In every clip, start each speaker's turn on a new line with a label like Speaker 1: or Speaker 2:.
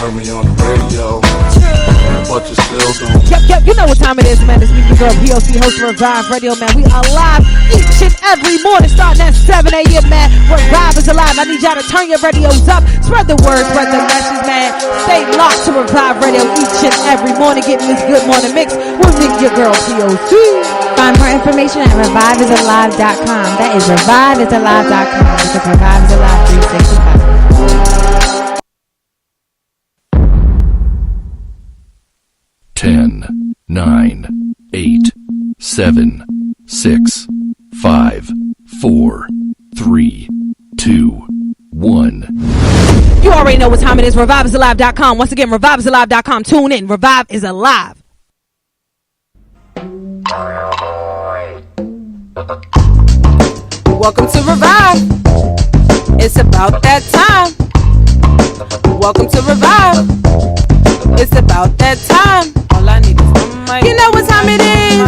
Speaker 1: heard me on the radio, but you still don't.
Speaker 2: Yep, you know what time it is, man. It's me, your girl P.O.C, host of Revive Radio, man. We are live each and every morning, starting at 7 a.m., man. Revive is alive. I need y'all to turn your radios up, spread the word, spread the message, man. Stay locked to Revive Radio each and every morning, getting this good morning mix with me, your girl P.O.C.
Speaker 3: Find more information at reviveisalive.com. That is reviveisalive.com. Because Revive is Alive 365.
Speaker 4: 10, 9, 8, 7, 6, 5, 4, 3, 2, 1.
Speaker 2: You already know what time it is. ReviveIsAlive.com. Once again, ReviveIsAlive.com. Tune in. Revive is alive.
Speaker 5: Welcome to Revive. It's about that time. Welcome to Revive. It's about that time. All I need is one mic. You know what time it is.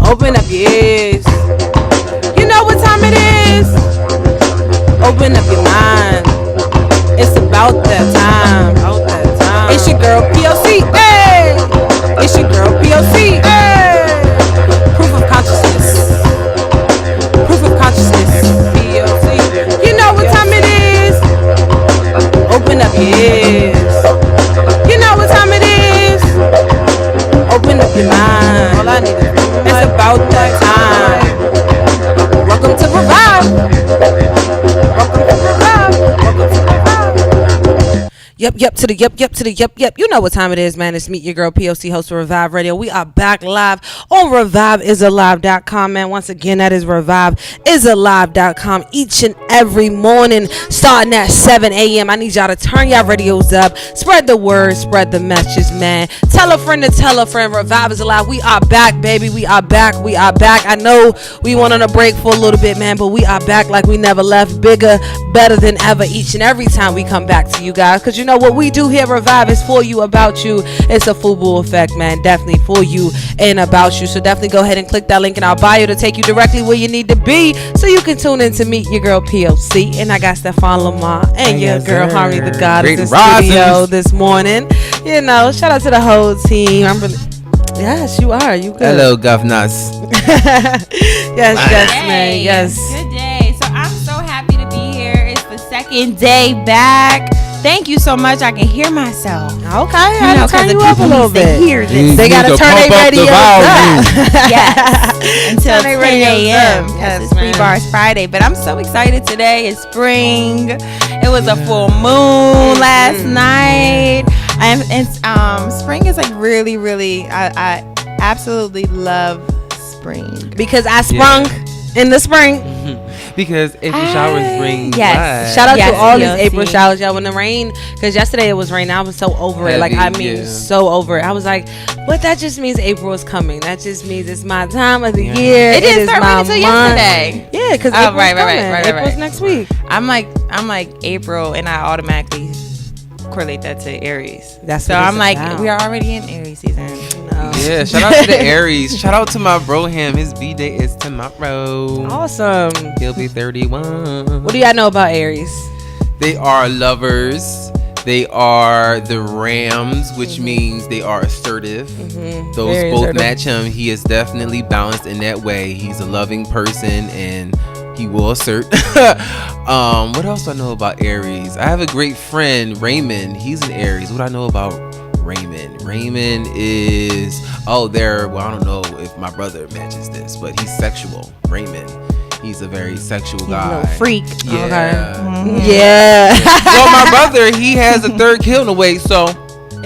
Speaker 5: Open up your ears. You know what time it is. Open up your mind. It's about that time. It's your girl P.O.C. Hey. It's your girl P.O.C. Hey. Proof of consciousness. Proof of consciousness. P.O.C. You know what time it is. Open up your ears. You know what time it is. Open up your mind. All I need is it's about that time. Welcome to Revive. Welcome to Revive. Welcome to Revive.
Speaker 2: Yep to the yep. You know what time it is, man. It's Meet Your Girl P.O.C, host of Revive Radio. We are back live on ReviveIsAlive.com, man. Once again, that is ReviveIsAlive.com each and every morning, starting at 7 a.m. I need y'all to turn y'all radios up, spread the word, spread the message, man. Tell a friend to tell a friend. Revive is alive. We are back, baby. We are back. I know we went on a break for a little bit, man, but we are back like we never left. Bigger, better than ever each and every time we come back to you guys, because you know what we do here, Revive, is for you, about you. It's a FUBU effect, man. Definitely for you and about you. So definitely go ahead and click that link in our bio to take you directly where you need to be, so you can tune in to Meet Your Girl P.O.C. And I got Stefan Lamar and your girl Harmony the Goddess in studio this morning. You know, shout out to the whole team. I'm really, yes, you are. You good?
Speaker 6: Hello, governors.
Speaker 2: yes, man. Yes.
Speaker 7: Good day. So I'm so happy to be here. It's the second day back. Thank you so much. I can hear myself.
Speaker 2: Okay, I know, turn you up a little bit.
Speaker 7: Hear this.
Speaker 2: They gotta turn their radios up.
Speaker 7: Yes, until 10 a.m.
Speaker 2: Yes,
Speaker 7: it's free BARZ Friday. But I'm so excited today. It's spring. It was a full moon last night, and spring is like really, really. I absolutely love spring
Speaker 2: because I sprung in the spring.
Speaker 6: Because April showers bring
Speaker 2: yes. Shout out to all these April showers, y'all. When the rain, because yesterday it was raining, I was so over it. Like, I mean, so over it. I was like, but that just means April is coming. That just means it's my time of the year.
Speaker 7: It didn't start raining until yesterday.
Speaker 2: Yeah, because April's next week.
Speaker 7: I'm like April, and I automatically correlate that to Aries.
Speaker 2: That's
Speaker 7: so I'm like, we are already in Aries season. No.
Speaker 6: Yeah, shout out to the Aries. Shout out to my bro him. His B-day is tomorrow.
Speaker 2: Awesome.
Speaker 6: He'll be 31.
Speaker 2: What do y'all know about Aries?
Speaker 6: They are lovers. They are the Rams, which means they are assertive. Those
Speaker 2: Very
Speaker 6: both
Speaker 2: assertive.
Speaker 6: match him. He is definitely balanced in that way. He's a loving person and he will assert. What else do I know about Aries? I have a great friend, Raymond. He's an Aries. What do I know about Raymond? Raymond is, I don't know if my brother matches this, but he's sexual. Raymond. He's a very sexual guy.
Speaker 7: A little freak.
Speaker 6: Yeah.
Speaker 7: Okay.
Speaker 2: Yeah.
Speaker 6: Well, my brother, he has a third kill in a way, so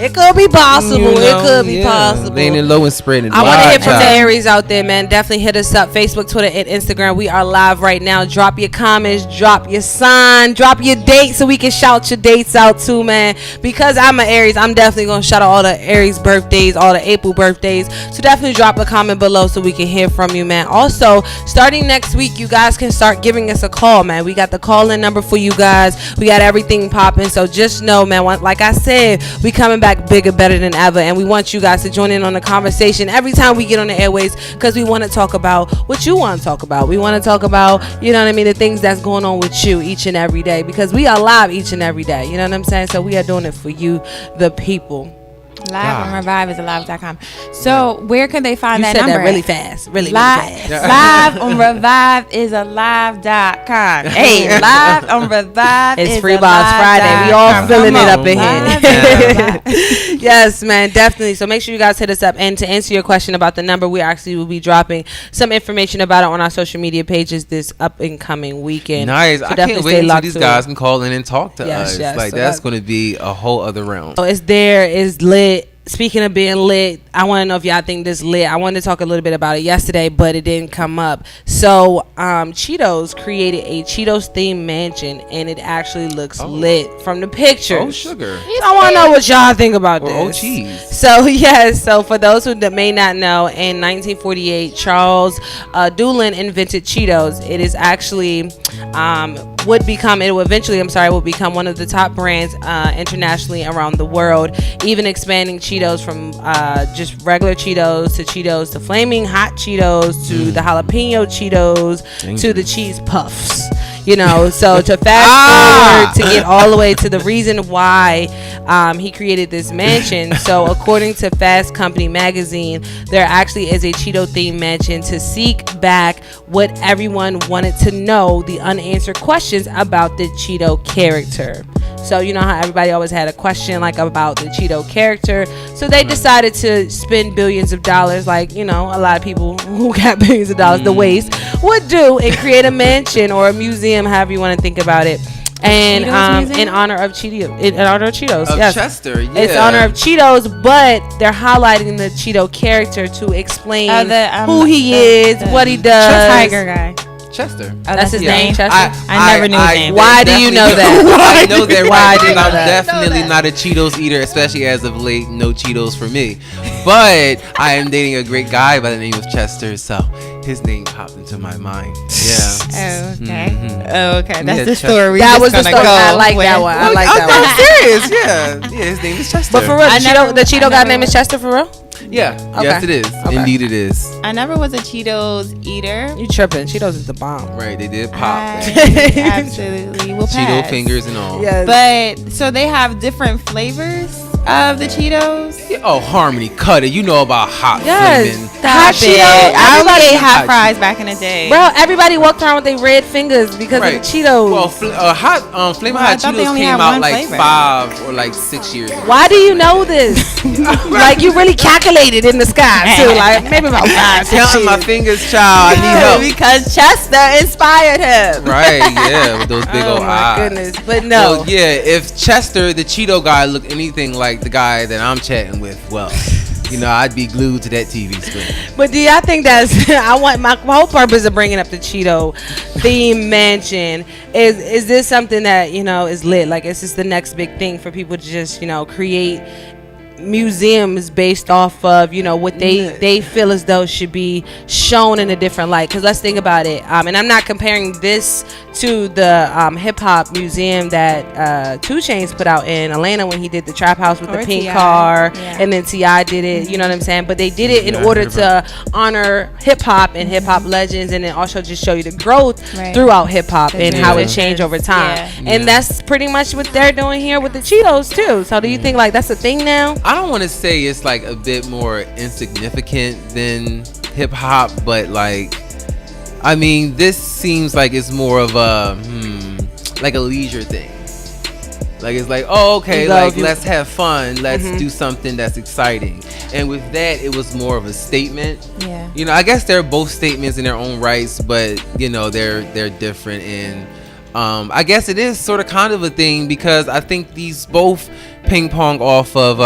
Speaker 2: it could be possible. It could be possible.
Speaker 6: Leaning low and spreading.
Speaker 2: I want to hear from the Aries out there, man. Definitely hit us up. Facebook, Twitter, and Instagram. We are live right now. Drop your comments. Drop your sign. Drop your date so we can shout your dates out too, man. Because I'm an Aries, I'm definitely going to shout out all the Aries birthdays, all the April birthdays. So definitely drop a comment below so we can hear from you, man. Also, starting next week, you guys can start giving us a call, man. We got the call-in number for you guys. We got everything popping. So just know, man, like I said, we coming back back bigger, better than ever, and we want you guys to join in on the conversation every time we get on the airways, because we want to talk about what you want to talk about. We want to talk about, you know what I mean, the things that's going on with you each and every day, because we are live each and every day. You know what I'm saying? So we are doing it for you, the people.
Speaker 7: Live on reviveisalive.com. So where can they find that
Speaker 2: said
Speaker 7: number?
Speaker 2: that really fast. Really fast.
Speaker 7: Live on reviveisalive.com. Hey, live on revive.
Speaker 2: It's Free BARZ Friday. We all feeling it up in here. Yes, man, definitely. So make sure you guys hit us up. And to answer your question about the number, we actually will be dropping some information about it on our social media pages this up and coming weekend.
Speaker 6: Nice.
Speaker 2: So
Speaker 6: I can't wait until these guys can call in and talk to us. Like,
Speaker 2: so
Speaker 6: that's going to be a whole other realm.
Speaker 2: So it's there. It's lit. Speaking of being lit, I want to know if y'all think this lit. I wanted to talk a little bit about it yesterday, but it didn't come up. So Cheetos created a Cheetos themed mansion, and it actually looks lit from the pictures.
Speaker 6: Oh, sugar.
Speaker 2: I want to know what y'all think about this.
Speaker 6: Oh, cheese.
Speaker 2: So yes, so for those who may not know, in 1948, Charles Doolin invented Cheetos. It is actually will become one of the top brands internationally around the world, even expanding Cheetos from just regular Cheetos to flaming hot Cheetos to the jalapeno Cheetos to the cheese puffs. You know, so to fast forward to get all the way to the reason why he created this mansion. So according to Fast Company magazine, there actually is a Cheeto themed mansion to seek back what everyone wanted to know, the unanswered questions about the Cheeto character. So you know how everybody always had a question like about the Cheeto character. So they decided to spend billions of dollars, like, you know, a lot of people who got billions of dollars to waste would do, and create a mansion or a museum, however you want to think about it. And in honor of Cheetos, yes.
Speaker 6: Chester, yeah.
Speaker 2: It's honor of Cheetos, but they're highlighting the Cheeto character to explain who he is, what he does.
Speaker 7: The tiger guy.
Speaker 6: Chester.
Speaker 7: Oh, that's his name.
Speaker 2: Chester.
Speaker 7: I never knew his name.
Speaker 2: Why do you know that?
Speaker 6: I know that.
Speaker 2: Why do you know
Speaker 6: I'm
Speaker 2: that?
Speaker 6: definitely not a Cheetos eater, especially as of late. No Cheetos for me. But I am dating a great guy by the name of Chester, so his name popped into my mind. Yeah.
Speaker 7: Oh, okay. Okay. That's
Speaker 6: Yeah,
Speaker 7: the story.
Speaker 2: That was the story. I like that one. I like that one.
Speaker 6: I'm serious. Yeah. His name is Chester.
Speaker 2: But for real, the Cheeto guy name is Chester for real?
Speaker 6: Yeah.
Speaker 2: Okay.
Speaker 6: Yes, it is.
Speaker 2: Okay.
Speaker 6: Indeed, it is.
Speaker 7: I never was a Cheetos eater.
Speaker 2: You tripping? Cheetos is the bomb.
Speaker 6: Right. They did pop.
Speaker 7: Absolutely. We'll
Speaker 6: Cheeto
Speaker 7: pass.
Speaker 6: fingers and all.
Speaker 2: Yes.
Speaker 7: But so they have different flavors of the Cheetos.
Speaker 6: Yeah, oh, Harmony, cut it. You know about hot
Speaker 2: Yes.
Speaker 6: flaming.
Speaker 2: Hot Cheetos.
Speaker 7: I only ate hot
Speaker 6: Hot
Speaker 7: fries back in the day.
Speaker 2: Bro, everybody walked around with their red fingers because of the Cheetos.
Speaker 6: Well, flaming
Speaker 7: I
Speaker 6: hot
Speaker 7: thought they
Speaker 6: Cheetos
Speaker 7: only
Speaker 6: came
Speaker 7: had
Speaker 6: out
Speaker 7: one
Speaker 6: like
Speaker 7: flavor.
Speaker 6: 5 or like 6 years ago.
Speaker 2: Why do you know this? Like, you really calculated in the sky too. Like, maybe about 5, 6
Speaker 6: Counting my
Speaker 2: years.
Speaker 6: fingers, child. I need help.
Speaker 7: Because Chester inspired him.
Speaker 6: Right, yeah, with those big
Speaker 2: Oh
Speaker 6: old
Speaker 2: my
Speaker 6: eyes.
Speaker 2: goodness. But no.
Speaker 6: Well, yeah, if Chester, the Cheeto guy, looked anything like the guy that I'm chatting with, well, you know, I'd be glued to that TV screen.
Speaker 2: But do y'all think that's I want my whole purpose of bringing up the Cheeto theme mansion is this something that, you know, is lit? Like, is this the next big thing for people to just, you know, create museums based off of, you know, what they feel as though should be shown in a different light? Because let's think about it, and I'm not comparing this to the hip-hop museum that 2 Chainz put out in Atlanta when he did the Trap House with the pink
Speaker 7: T.I.
Speaker 2: car,
Speaker 7: Yeah.
Speaker 2: and then T.I. did it, you know what I'm saying? But they did it in order to honor hip-hop and hip-hop legends, and then also just show you the growth throughout hip-hop and how it changed over time. And that's pretty much what they're doing here with the Cheetos too. So do you think like that's a thing now?
Speaker 6: I don't want to say it's like a bit more insignificant than hip hop, but like, I mean, this seems like it's more of a like a leisure thing. Like, it's like, oh, okay, like, let's have fun, let's do something that's exciting. And with that, it was more of a statement.
Speaker 7: Yeah.
Speaker 6: You know, I guess they're both statements in their own rights, but you know, they're different. And I guess it is sort of kind of a thing, because I think these both ping pong off of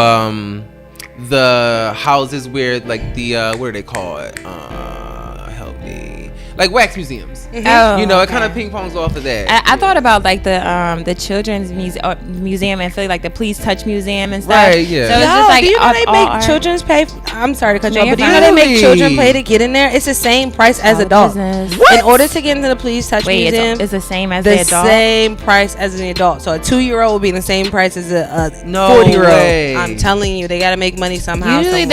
Speaker 6: the houses where, like, the what do they call it? Help me. like wax museums.
Speaker 7: Oh,
Speaker 6: You know, it
Speaker 7: okay.
Speaker 6: kind of ping pongs off of that.
Speaker 7: I thought about like the children's museum and Philly, like the Please Touch Museum and stuff.
Speaker 6: Right, yeah.
Speaker 7: So it's
Speaker 2: Yo,
Speaker 7: just like
Speaker 2: do you know
Speaker 7: all
Speaker 2: they make
Speaker 7: art.
Speaker 2: children's pay? I'm sorry to cut you off,
Speaker 7: No,
Speaker 2: but do
Speaker 7: you're
Speaker 2: you know they make
Speaker 6: fine.
Speaker 2: children pay to get in there? It's the same price as
Speaker 7: All
Speaker 2: adults.
Speaker 7: business.
Speaker 2: In order to get into the Please Touch
Speaker 7: Wait,
Speaker 2: Museum,
Speaker 7: it's the same as
Speaker 2: the
Speaker 7: the adult.
Speaker 2: same price as an adult. So a 2-year-old will be the same price as a
Speaker 6: No
Speaker 2: 40-year-old.
Speaker 6: way.
Speaker 2: I'm telling you, they got to make money somehow.
Speaker 7: Usually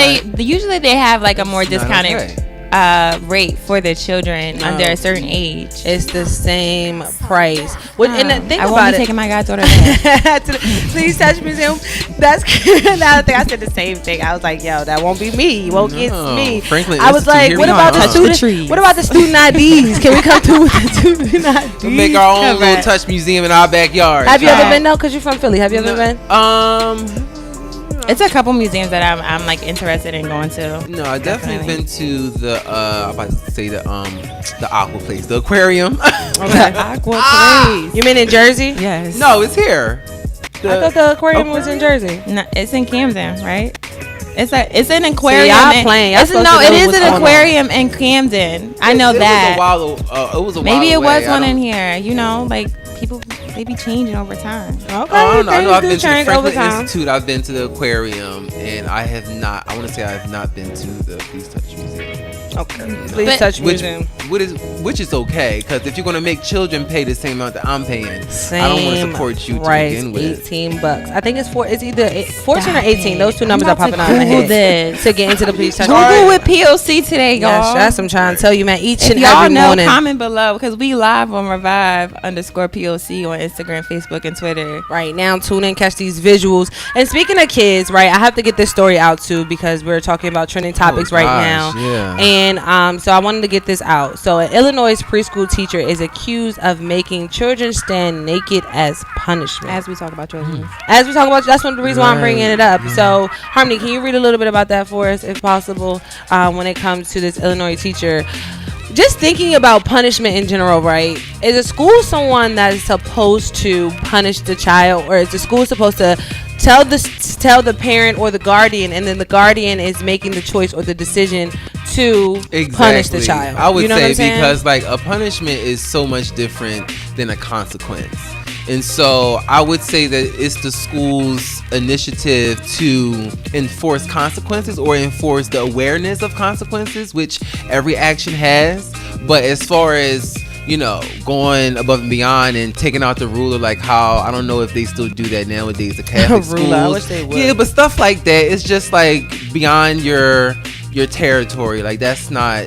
Speaker 7: they have like a more
Speaker 6: Not
Speaker 7: discounted
Speaker 6: okay.
Speaker 7: rate for the children under a certain age.
Speaker 2: It's the same price. And the thing
Speaker 7: I won't
Speaker 2: about
Speaker 7: be
Speaker 2: it,
Speaker 7: taking my goddaughter there.
Speaker 2: to the Please Touch Museum. That's now. I think I said the same thing. I was like, "Yo, that won't be me. You won't get
Speaker 6: No.
Speaker 2: me."
Speaker 6: Franklin
Speaker 2: I was
Speaker 6: Institute,
Speaker 2: like,
Speaker 6: here
Speaker 2: "What
Speaker 6: we
Speaker 2: about
Speaker 6: are.
Speaker 2: the
Speaker 6: Touch the
Speaker 2: student?
Speaker 7: trees.
Speaker 2: What about the student IDs? Can we come through with the student IDs?
Speaker 6: We'll make our own
Speaker 2: Come
Speaker 6: little
Speaker 2: back.
Speaker 6: touch museum in our backyard.
Speaker 2: Have you ever
Speaker 7: Right.
Speaker 2: been though? Cause you're from Philly. Have you ever been?
Speaker 7: It's a couple museums that I'm like interested in going to.
Speaker 6: No, I definitely
Speaker 7: Definitely.
Speaker 6: been to the I'm about to say the aqua place, the aquarium.
Speaker 2: Okay.
Speaker 7: Aqua Place.
Speaker 2: You mean in Jersey?
Speaker 7: Yes.
Speaker 6: No, it's here.
Speaker 2: I thought the aquarium was in Jersey.
Speaker 7: No, it's in Camden, right? It's an aquarium.
Speaker 2: y'all
Speaker 7: in-
Speaker 2: playing. Y'all
Speaker 7: it's-
Speaker 2: supposed
Speaker 7: no,
Speaker 2: to
Speaker 7: it
Speaker 2: know
Speaker 7: is
Speaker 2: what's
Speaker 7: an
Speaker 2: going on.
Speaker 7: aquarium in Camden. I know
Speaker 6: It
Speaker 7: that.
Speaker 6: was a while
Speaker 7: Maybe it
Speaker 6: away.
Speaker 7: was
Speaker 6: I
Speaker 7: one
Speaker 6: don't-
Speaker 7: in here. You know, like people, they be changing over time.
Speaker 2: Okay.
Speaker 6: Oh, I don't know. I know I've been to the
Speaker 2: change over
Speaker 6: Franklin
Speaker 2: time.
Speaker 6: Institute. I've been to the aquarium, and I have not. I want to say I have not been to the Please Touch Museum.
Speaker 2: Okay. Please
Speaker 7: But-
Speaker 2: Touch
Speaker 6: Which,
Speaker 2: Museum.
Speaker 6: which is okay, because if you're gonna make children pay the same amount that I'm paying,
Speaker 2: Same
Speaker 6: I don't want to support you to
Speaker 2: price,
Speaker 6: begin with.
Speaker 2: $18. I think it's either 14 or 18. Those two numbers are
Speaker 7: I'm about
Speaker 2: popping
Speaker 7: to
Speaker 2: out in my
Speaker 7: Google
Speaker 2: head
Speaker 7: this.
Speaker 2: to get into the Please Touch
Speaker 6: Sorry.
Speaker 7: Google with P.O.C. today, y'all.
Speaker 2: Yes, that's what I'm trying to tell you, man. Each
Speaker 7: If
Speaker 2: and
Speaker 7: y'all
Speaker 2: every
Speaker 7: know,
Speaker 2: morning.
Speaker 7: comment below because we live on Revive_POC on Instagram, Facebook, and Twitter.
Speaker 2: Right now, tune in, catch these visuals. And speaking of kids, right, I have to get this story out too because we're talking about trending topics right
Speaker 6: gosh,
Speaker 2: now.
Speaker 6: yeah.
Speaker 2: And so I wanted to get this out. So an Illinois preschool teacher is accused of making children stand naked as punishment.
Speaker 7: As we talk about children.
Speaker 2: As we talk about, that's one of the reasons why I'm bringing
Speaker 6: Right.
Speaker 2: it up. So, Harmony, can you read a little bit about that for us, if possible, when it comes to this Illinois teacher? Just thinking about punishment in general, right? Is a school someone that is supposed to punish the child, or is the school supposed to tell the parent or the guardian, and then the guardian is making the choice or the decision to punish the child?
Speaker 6: I would
Speaker 2: You know what
Speaker 6: say
Speaker 2: I'm saying?
Speaker 6: because like a punishment is so much different than a consequence. And so I would say that it's the school's initiative to enforce consequences or enforce the awareness of consequences, which every action has. But as far as, you know, going above and beyond and taking out the ruler, like how, I don't know if they still do that nowadays, the Catholic schools.
Speaker 2: Ruler, I wish they would.
Speaker 6: Yeah, but stuff like that, it's just like beyond your territory. Like that's not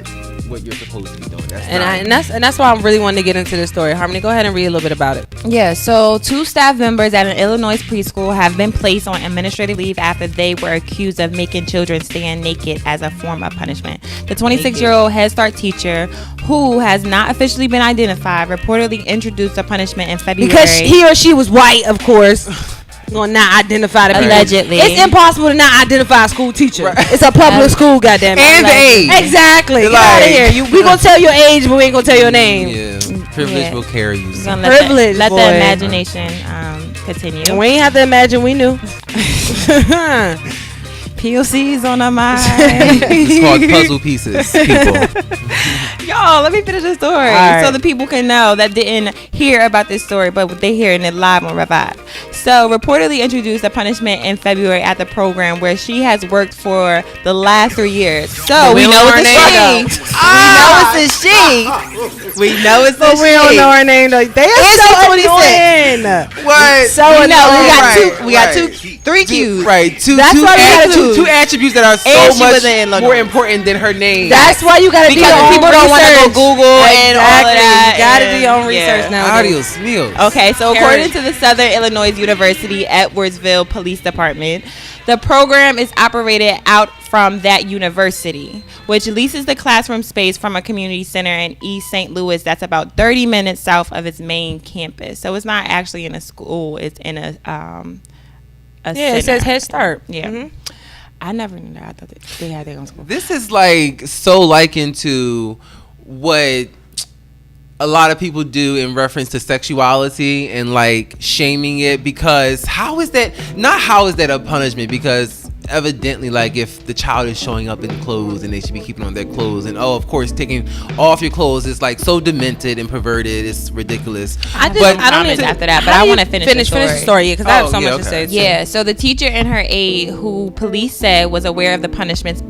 Speaker 6: what you're supposed to be doing.
Speaker 2: That's why I really wanted to get into this story. Harmony, go ahead and read a little bit about it.
Speaker 7: Yeah, so 2 staff members at an Illinois preschool have been placed on administrative leave after they were accused of making children stand naked as a form of punishment. The 26-year-old Head Start teacher, who has not officially been identified, reportedly introduced the punishment in February.
Speaker 2: Because he or she was white, of course. Gonna not identify the people.
Speaker 7: Allegedly.
Speaker 2: It's impossible to not identify a school teacher.
Speaker 6: Right.
Speaker 2: It's a public school, goddamn it.
Speaker 6: And the age.
Speaker 2: Exactly. Get
Speaker 6: Like-
Speaker 2: out of here. We gonna tell your age, but we ain't gonna tell your name.
Speaker 6: Yeah, privilege
Speaker 7: Yeah.
Speaker 6: will carry you.
Speaker 7: We're gonna let
Speaker 2: Privilege,
Speaker 7: let
Speaker 2: boy.
Speaker 7: the imagination continue.
Speaker 2: We ain't have to imagine we knew.
Speaker 7: POC's on our mind.
Speaker 6: It's called puzzle pieces, people.
Speaker 7: Y'all, let me finish the story
Speaker 2: right.
Speaker 7: so the people can know that didn't hear about this story, but they hearing it live on Revive. So, reportedly introduced a punishment in February at the program where she has worked for the last 3 years. So, we
Speaker 2: don't
Speaker 7: know
Speaker 2: know
Speaker 7: it's
Speaker 2: her
Speaker 7: a she. We know it's a she. We know it's a
Speaker 2: But
Speaker 7: she.
Speaker 2: we don't know her name though. They are
Speaker 7: And
Speaker 2: so
Speaker 7: she's 26.
Speaker 2: annoying.
Speaker 6: What?
Speaker 2: So
Speaker 7: We know we got
Speaker 2: annoying.
Speaker 7: two. We got three Qs.
Speaker 6: Right, two
Speaker 2: That's why we gotta
Speaker 7: choose.
Speaker 6: two attributes that are
Speaker 7: And
Speaker 6: so
Speaker 7: she
Speaker 6: much
Speaker 7: was in Illinois.
Speaker 6: more important than her name.
Speaker 2: That's why you gotta do
Speaker 7: Because
Speaker 2: your own
Speaker 7: people don't want to go
Speaker 2: research.
Speaker 7: Google and all of that.
Speaker 2: You gotta do
Speaker 7: and-
Speaker 2: your own
Speaker 7: yeah.
Speaker 2: research now.
Speaker 6: Adios meals.
Speaker 7: Okay, so according to the Southern Illinois University Edwardsville Police Department, the program is operated out from that university, which leases the classroom space from a community center in East St. Louis that's about 30 minutes south of its main campus. So it's not actually in a school; it's in a
Speaker 2: Yeah, it
Speaker 7: center.
Speaker 2: says Head Start.
Speaker 7: Yeah.
Speaker 2: Mhm.
Speaker 7: I never knew that. I thought they had their own school.
Speaker 6: This is like so likened to what a lot of people do in reference to sexuality and like shaming it, because how is that a punishment? Because evidently, like, if the child is showing up in clothes and they should be keeping on their clothes, and of course taking off your clothes is like so demented and perverted, it's ridiculous.
Speaker 7: I don't need after that, but I want to finish the story
Speaker 2: because I have so much to say too.
Speaker 7: Yeah, so the teacher and her aide, who police said was aware of the punishments,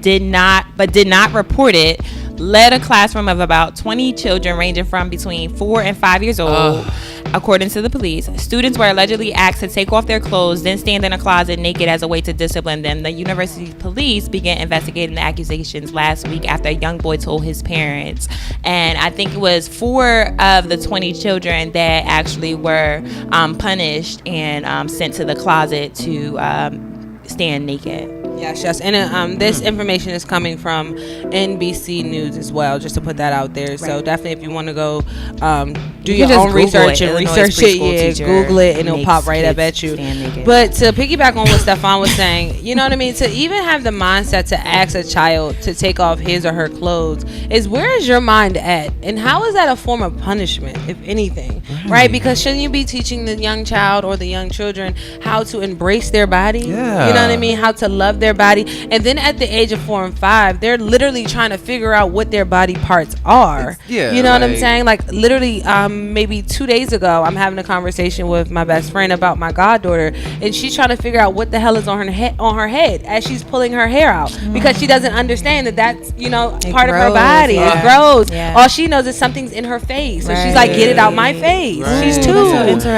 Speaker 7: did not report it, led a classroom of about 20 children ranging from between 4 and 5 years old. According to the police, students were allegedly asked to take off their clothes, then stand in a closet naked as a way to discipline them. The university police began investigating the accusations last week after a young boy told his parents. And I think it was 4 of the 20 children that actually were punished and sent to the closet to stand naked.
Speaker 2: Yes. And this information is coming from NBC News as well, just to put that out there. Right. So definitely, if you want to go do your own research and research it, Google it, and it'll pop right up at you. But to piggyback on what Stefan was saying, you know what I mean? To even have the mindset to ask a child to take off his or her clothes is, where is your mind at? And how is that a form of punishment, if anything? Right? Because shouldn't you be teaching the young child or the young children how to embrace their body?
Speaker 6: Yeah.
Speaker 2: You know what I mean? How to love their body. And then at the age of 4 and 5, they're literally trying to figure out what their body parts are. You know what I'm saying? Like, literally, maybe 2 days ago, I'm having a conversation with my best friend about my goddaughter, and she's trying to figure out what the hell is on her head as she's pulling her hair out, because she doesn't understand that that's, you know, part of her body. It grows. All she knows is something's in her face, so she's like, get it out my face. She's 2.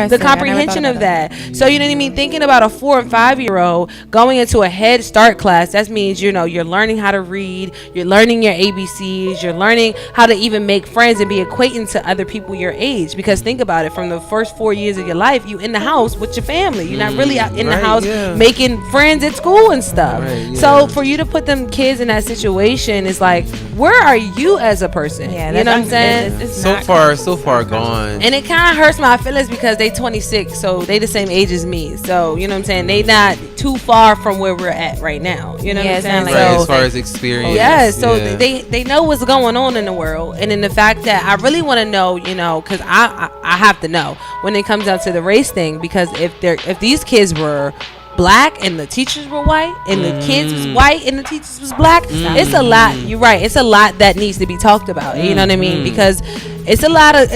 Speaker 2: The comprehension of that. So, you know what I mean? Thinking about a 4 and 5 year old going into a Head Start class, that means, you know, you're learning how to read, you're learning your ABCs, you're learning how to even make friends and be acquainted to other people your age. Because think about it, from the first 4 years of your life, you in the house with your family. You're not really out in the house making friends at school and stuff. So for you to put them kids in that situation is like, where are you as a person? You know what I'm saying?
Speaker 6: It's so far gone.
Speaker 2: And it kind of hurts my feelings because they 26, so they the same age as me. So, you know what I'm saying? They not too far from where we're at right now. You know what I'm saying?
Speaker 6: Right, so, as far as experience.
Speaker 2: So they know what's going on in the world. And in the fact that I really want to know, you know, because I have to know when it comes down to the race thing, because if these kids were black and the teachers were white and the kids was white and the teachers was black, it's a lot. You're right, it's a lot that needs to be talked about. You know what I mean? Because it's a lot of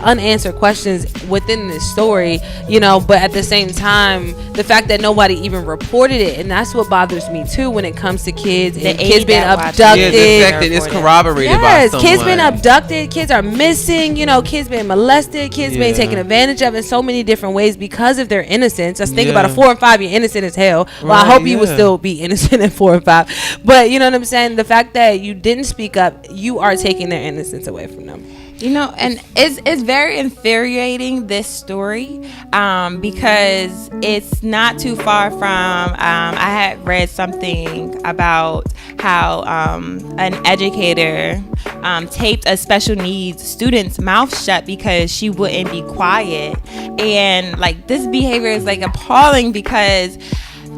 Speaker 2: unanswered questions within this story, you know. But at the same time, the fact that nobody even reported it, and that's what bothers me too when it comes to kids and kids being abducted.
Speaker 6: The fact that it's corroborated by someone.
Speaker 2: Kids being abducted, kids are missing, you know, kids being molested, kids being taken advantage of in so many different ways because of their innocence. Just think about a 4 and 5, you're innocent as hell. Well, I hope you would still be innocent at 4 and 5. But you know what I'm saying? The fact that you didn't speak up, you are taking their innocence away from them.
Speaker 7: You know, and it's very infuriating, this story, because it's not too far from, I had read something about how an educator taped a special needs student's mouth shut because she wouldn't be quiet. And like, this behavior is like appalling, because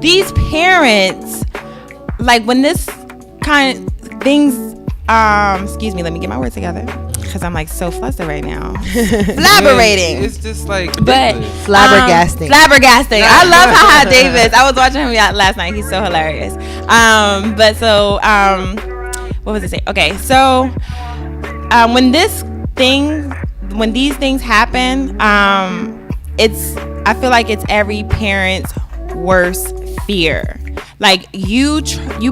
Speaker 7: these parents, like, when this kind of things, excuse me, let me get my words together, because I'm like so flustered right now. Flabbergating.
Speaker 6: It's just like,
Speaker 7: but
Speaker 2: flabbergasting.
Speaker 7: I love Haha Davis. I was watching him last night. He's so hilarious. But so what was I saying? Okay, so when these things happen, I feel like it's every parent's worst fear. Like, you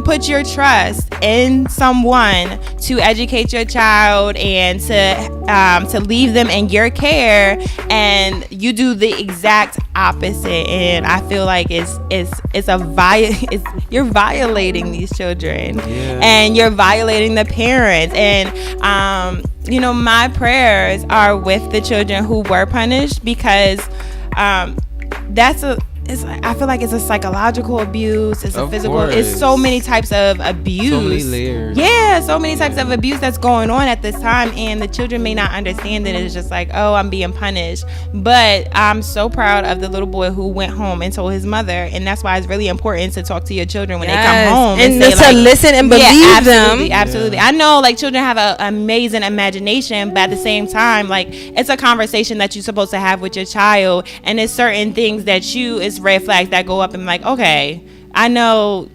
Speaker 7: put your trust in someone to educate your child and to leave them in your care, and you do the exact opposite. And I feel like you're violating these children, and you're violating the parents. And you know, my prayers are with the children who were punished, because I feel like it's a psychological abuse, it's a physical, it's so many types of abuse.
Speaker 6: So many layers.
Speaker 7: Yeah, so many types of abuse that's going on at this time, and the children may not understand it. It's just like, oh, I'm being punished. But I'm so proud of the little boy who went home and told his mother, and that's why it's really important to talk to your children when they come home.
Speaker 2: And say, to like, listen and believe them.
Speaker 7: Absolutely. I know, like, children have an amazing imagination, but at the same time, like, it's a conversation that you're supposed to have with your child, and there's certain things that it's red flags that go up and like, okay, I know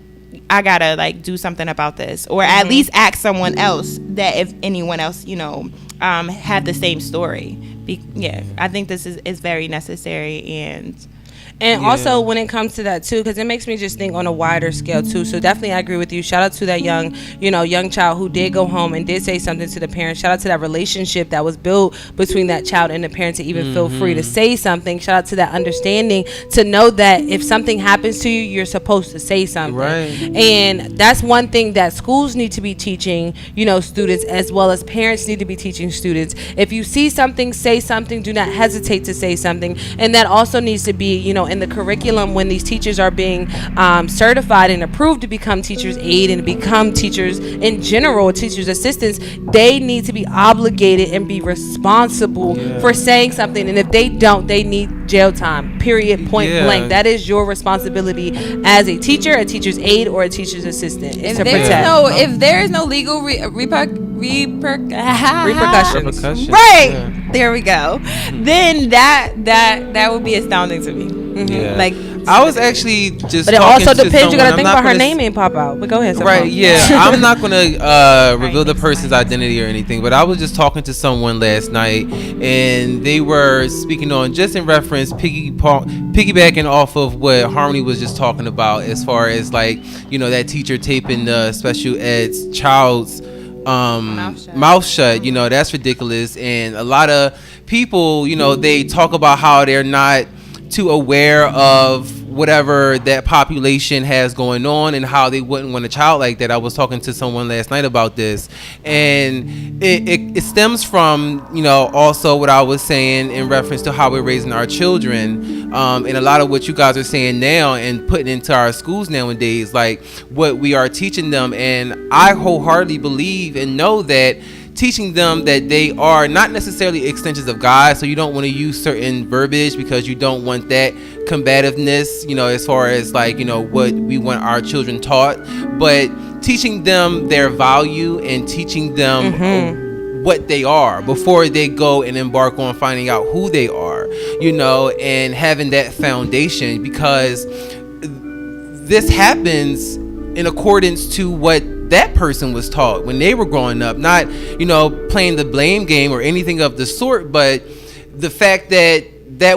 Speaker 7: I gotta like do something about this, or at least ask someone else that if anyone else, you know, had the same story. I think this is very necessary.
Speaker 2: And also when it comes to that too, because it makes me just think on a wider scale too. So definitely I agree with you. Shout out to that young child who did go home and did say something to the parents. Shout out to that relationship that was built between that child and the parent to even feel free to say something. Shout out to that understanding to know that if something happens to you, you're supposed to say something.
Speaker 6: Right.
Speaker 2: And that's one thing that schools need to be teaching, students, as well as parents need to be teaching students. If you see something, say something. Do not hesitate to say something. And that also needs to be, in the curriculum when these teachers are being certified and approved to become teachers aid and to become teachers in general, teachers assistants, they need to be obligated and be responsible for saying something. And if they don't, they need jail time, period, point blank. That is your responsibility as a teacher, a teacher's aide, or a teacher's assistant.
Speaker 7: If there is no legal repercussions, right, there we go, then that would be astounding to me.
Speaker 6: Yeah.
Speaker 7: Like,
Speaker 6: I was actually just.
Speaker 2: But it also depends. You gotta think about her name ain't pop out. But go ahead.
Speaker 6: Right. Yeah. I'm not gonna reveal the person's identity or anything. But I was just talking to someone last night, and they were speaking on just in reference, piggybacking off of what Harmony was just talking about, as far as like that teacher taping the special ed's child's mouth shut. That's ridiculous. And a lot of people, they talk about how they're not too aware of whatever that population has going on and how they wouldn't want a child like that. I was talking to someone last night about this, and it stems from also what I was saying in reference to how we're raising our children, and a lot of what you guys are saying now and putting into our schools nowadays, like what we are teaching them. And I wholeheartedly believe and know that teaching them that they are not necessarily extensions of God, so you don't want to use certain verbiage because you don't want that combativeness, as far as like what we want our children taught, but teaching them their value and teaching them what they are before they go and embark on finding out who they are, and having that foundation, because this happens in accordance to what that person was taught when they were growing up, not playing the blame game or anything of the sort, but the fact that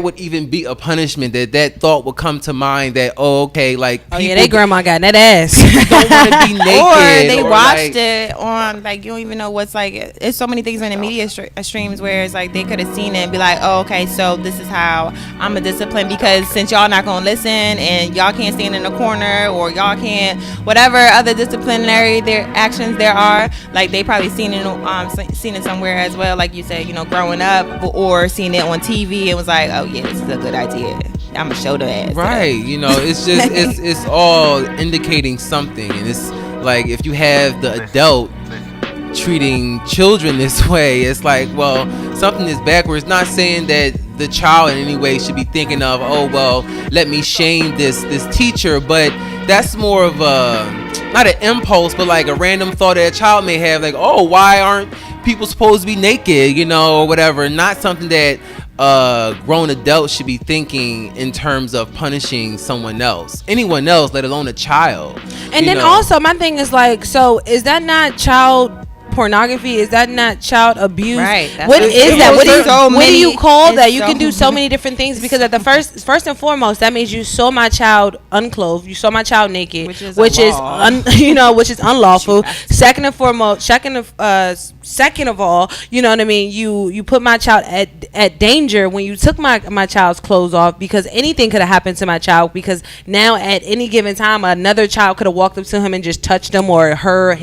Speaker 6: would even be a punishment, that thought would come to mind, that
Speaker 2: their grandma got that ass,
Speaker 6: don't want to be naked,
Speaker 7: or they watched it on, like, you don't even know what's, like, it's so many things in the media streams where it's like they could have seen it and be like, oh, okay, so this is how I'm a discipline, because since y'all not gonna listen and y'all can't stand in the corner, or y'all can't whatever other disciplinary their actions there are, like they probably seen it somewhere as well, like you said, growing up, or seen it on TV and was like, oh yeah, this is a good idea, I'm gonna show the ass.
Speaker 6: Right. It's just it's all indicating something. And it's like, if you have the adult treating children this way, it's like, well, something is backwards. Not saying that the child in any way should be thinking of, oh well, let me shame this teacher, but that's more of a, not an impulse, but like a random thought that a child may have, like, oh, why aren't people supposed to be naked, or whatever. Not something that grown adults should be thinking in terms of punishing anyone else, let alone a child.
Speaker 2: And then also my thing is like, so is that not child pornography? Is that not child abuse?
Speaker 7: Right.
Speaker 2: What is that? What do you call that? You
Speaker 7: so
Speaker 2: can do so many different things, because at the first and foremost, that means you saw my child unclothed, you saw my child naked, which is unlawful. Second of all, you know what I mean, you put my child at danger when you took my child's clothes off, because anything could have happened to my child, because now at any given time another child could have walked up to him and just touched him, or her,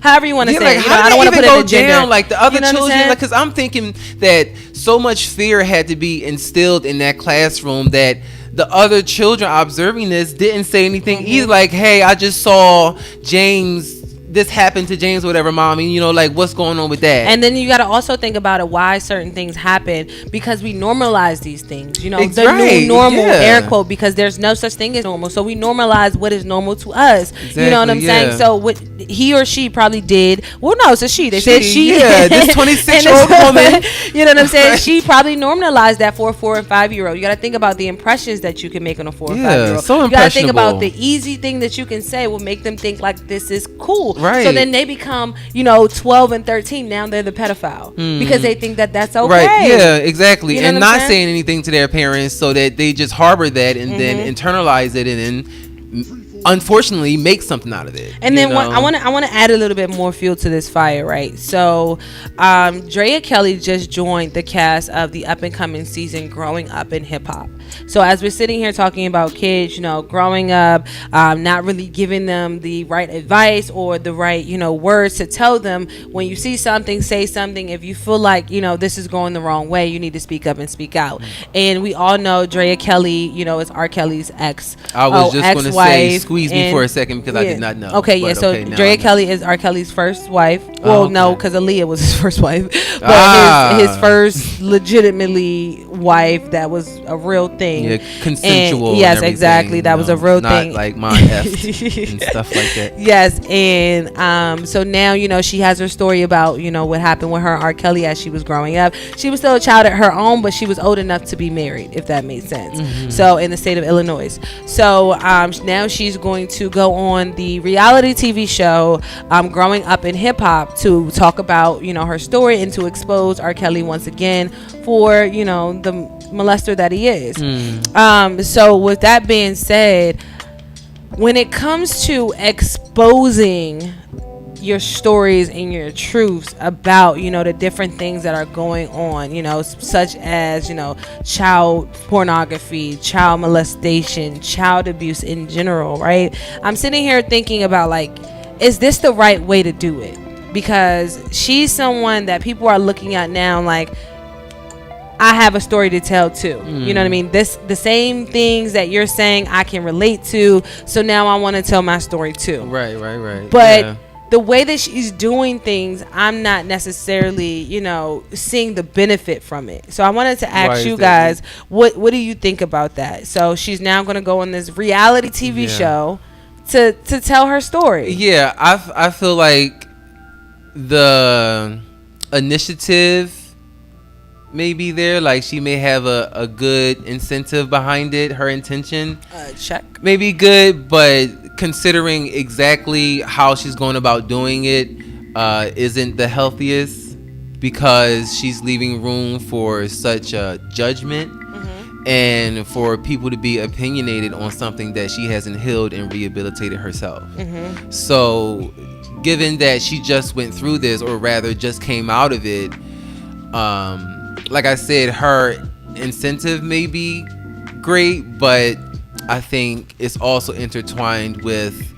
Speaker 2: however you want to say it.
Speaker 6: I don't want to put it down like the other children, because I'm thinking that so much fear had to be instilled in that classroom that the other children observing this didn't say anything either. Like, hey, I just saw James this happened to James or whatever, mommy, you know, like what's going on with that?
Speaker 2: And then you got to also think about it, why certain things happen, because we normalize these things, you know,
Speaker 6: It's
Speaker 2: the
Speaker 6: right,
Speaker 2: new normal,
Speaker 6: yeah.
Speaker 2: air quote, because there's no such thing as normal. So we normalize what is normal to us. You know what I'm
Speaker 6: Exactly,
Speaker 2: saying?
Speaker 6: yeah.
Speaker 2: So what he or she probably did, well, no, it's a she. They said she.
Speaker 6: Yeah, this 26-year-old woman.
Speaker 2: You know what I'm saying? She probably normalized that for a 4 and 5 year old. You got to think about the impressions that you can make on a 4 or 5 year old.
Speaker 6: so
Speaker 2: you got to think about
Speaker 6: impressionable.
Speaker 2: the easy thing that you can say will make them think like this is cool.
Speaker 6: Right.
Speaker 2: So then they become, you know, 12 and 13. Now they're the pedophile because they think that that's okay.
Speaker 6: Right, yeah, exactly.
Speaker 2: You know
Speaker 6: And
Speaker 2: what I'm
Speaker 6: not
Speaker 2: saying?
Speaker 6: saying anything to their parents so that they just harbor that and then internalize it and then unfortunately make something out of it.
Speaker 2: And then
Speaker 6: you know?
Speaker 2: I want to add a little bit more fuel to this fire, right? So, Drea Kelly just joined the cast of the up and coming season Growing Up in Hip Hop. So as we're sitting here talking about kids, you know, growing up, not really giving them the right advice or the right, you know, words to tell them, when you see something, say something. If you feel like, you know, this is going the wrong way, you need to speak up and speak out. And we all know Drea Kelly, you know, is R. Kelly's ex.
Speaker 6: I was just going to say,
Speaker 2: ex-wife.
Speaker 6: squeeze me
Speaker 2: And-
Speaker 6: for a second because I did not know.
Speaker 2: Okay, yeah.
Speaker 6: But
Speaker 2: So
Speaker 6: okay, now
Speaker 2: Drea
Speaker 6: I know.
Speaker 2: Kelly is R. Kelly's first wife. Well,
Speaker 6: okay.
Speaker 2: no, because Aaliyah was his first wife, but
Speaker 6: Ah.
Speaker 2: his first legitimately wife that was a real thing.
Speaker 6: Yeah, consensual.
Speaker 2: And, yes,
Speaker 6: and everything,
Speaker 2: exactly. That
Speaker 6: you
Speaker 2: was
Speaker 6: know,
Speaker 2: a real
Speaker 6: not
Speaker 2: thing.
Speaker 6: like mine effed and stuff like that.
Speaker 2: Yes, and so now, you know, she has her story about, you know, what happened with her and R. Kelly as she was growing up. She was still a child at her own, but she was old enough to be married, if that made sense. So in the state of Illinois. So now she's going to go on the reality TV show Growing Up in Hip Hop to talk about, you know, her story and to expose R. Kelly once again for, you know, the molester that he is. So with that being said, when it comes to exposing your stories and your truths about, you know, the different things that are going on, you know, such as, you know, child pornography, child molestation, child abuse in general, right? I'm sitting here thinking about, like, is this the right way to do it? Because she's someone that people are looking at now like, I have a story to tell too. You know what I mean? The same things that you're saying I can relate to. So now I want to tell my story too.
Speaker 6: Right.
Speaker 2: But
Speaker 6: yeah.
Speaker 2: the way that she's doing things, I'm not necessarily, you know, seeing the benefit from it. So I wanted to
Speaker 6: Why
Speaker 2: ask
Speaker 6: is
Speaker 2: you
Speaker 6: that?
Speaker 2: guys, what do you think about that? So she's now going to go on this reality TV show to tell her story.
Speaker 6: Yeah, I feel like the initiative may be there. Like, she may have a good incentive behind it. Her intention
Speaker 2: Check.
Speaker 6: may be good, but considering exactly how she's going about doing it isn't the healthiest, because she's leaving room for such a judgment and for people to be opinionated on something that she hasn't healed and rehabilitated herself. So given that she just went through this, or rather just came out of it, like I said, her incentive may be great, but I think it's also intertwined with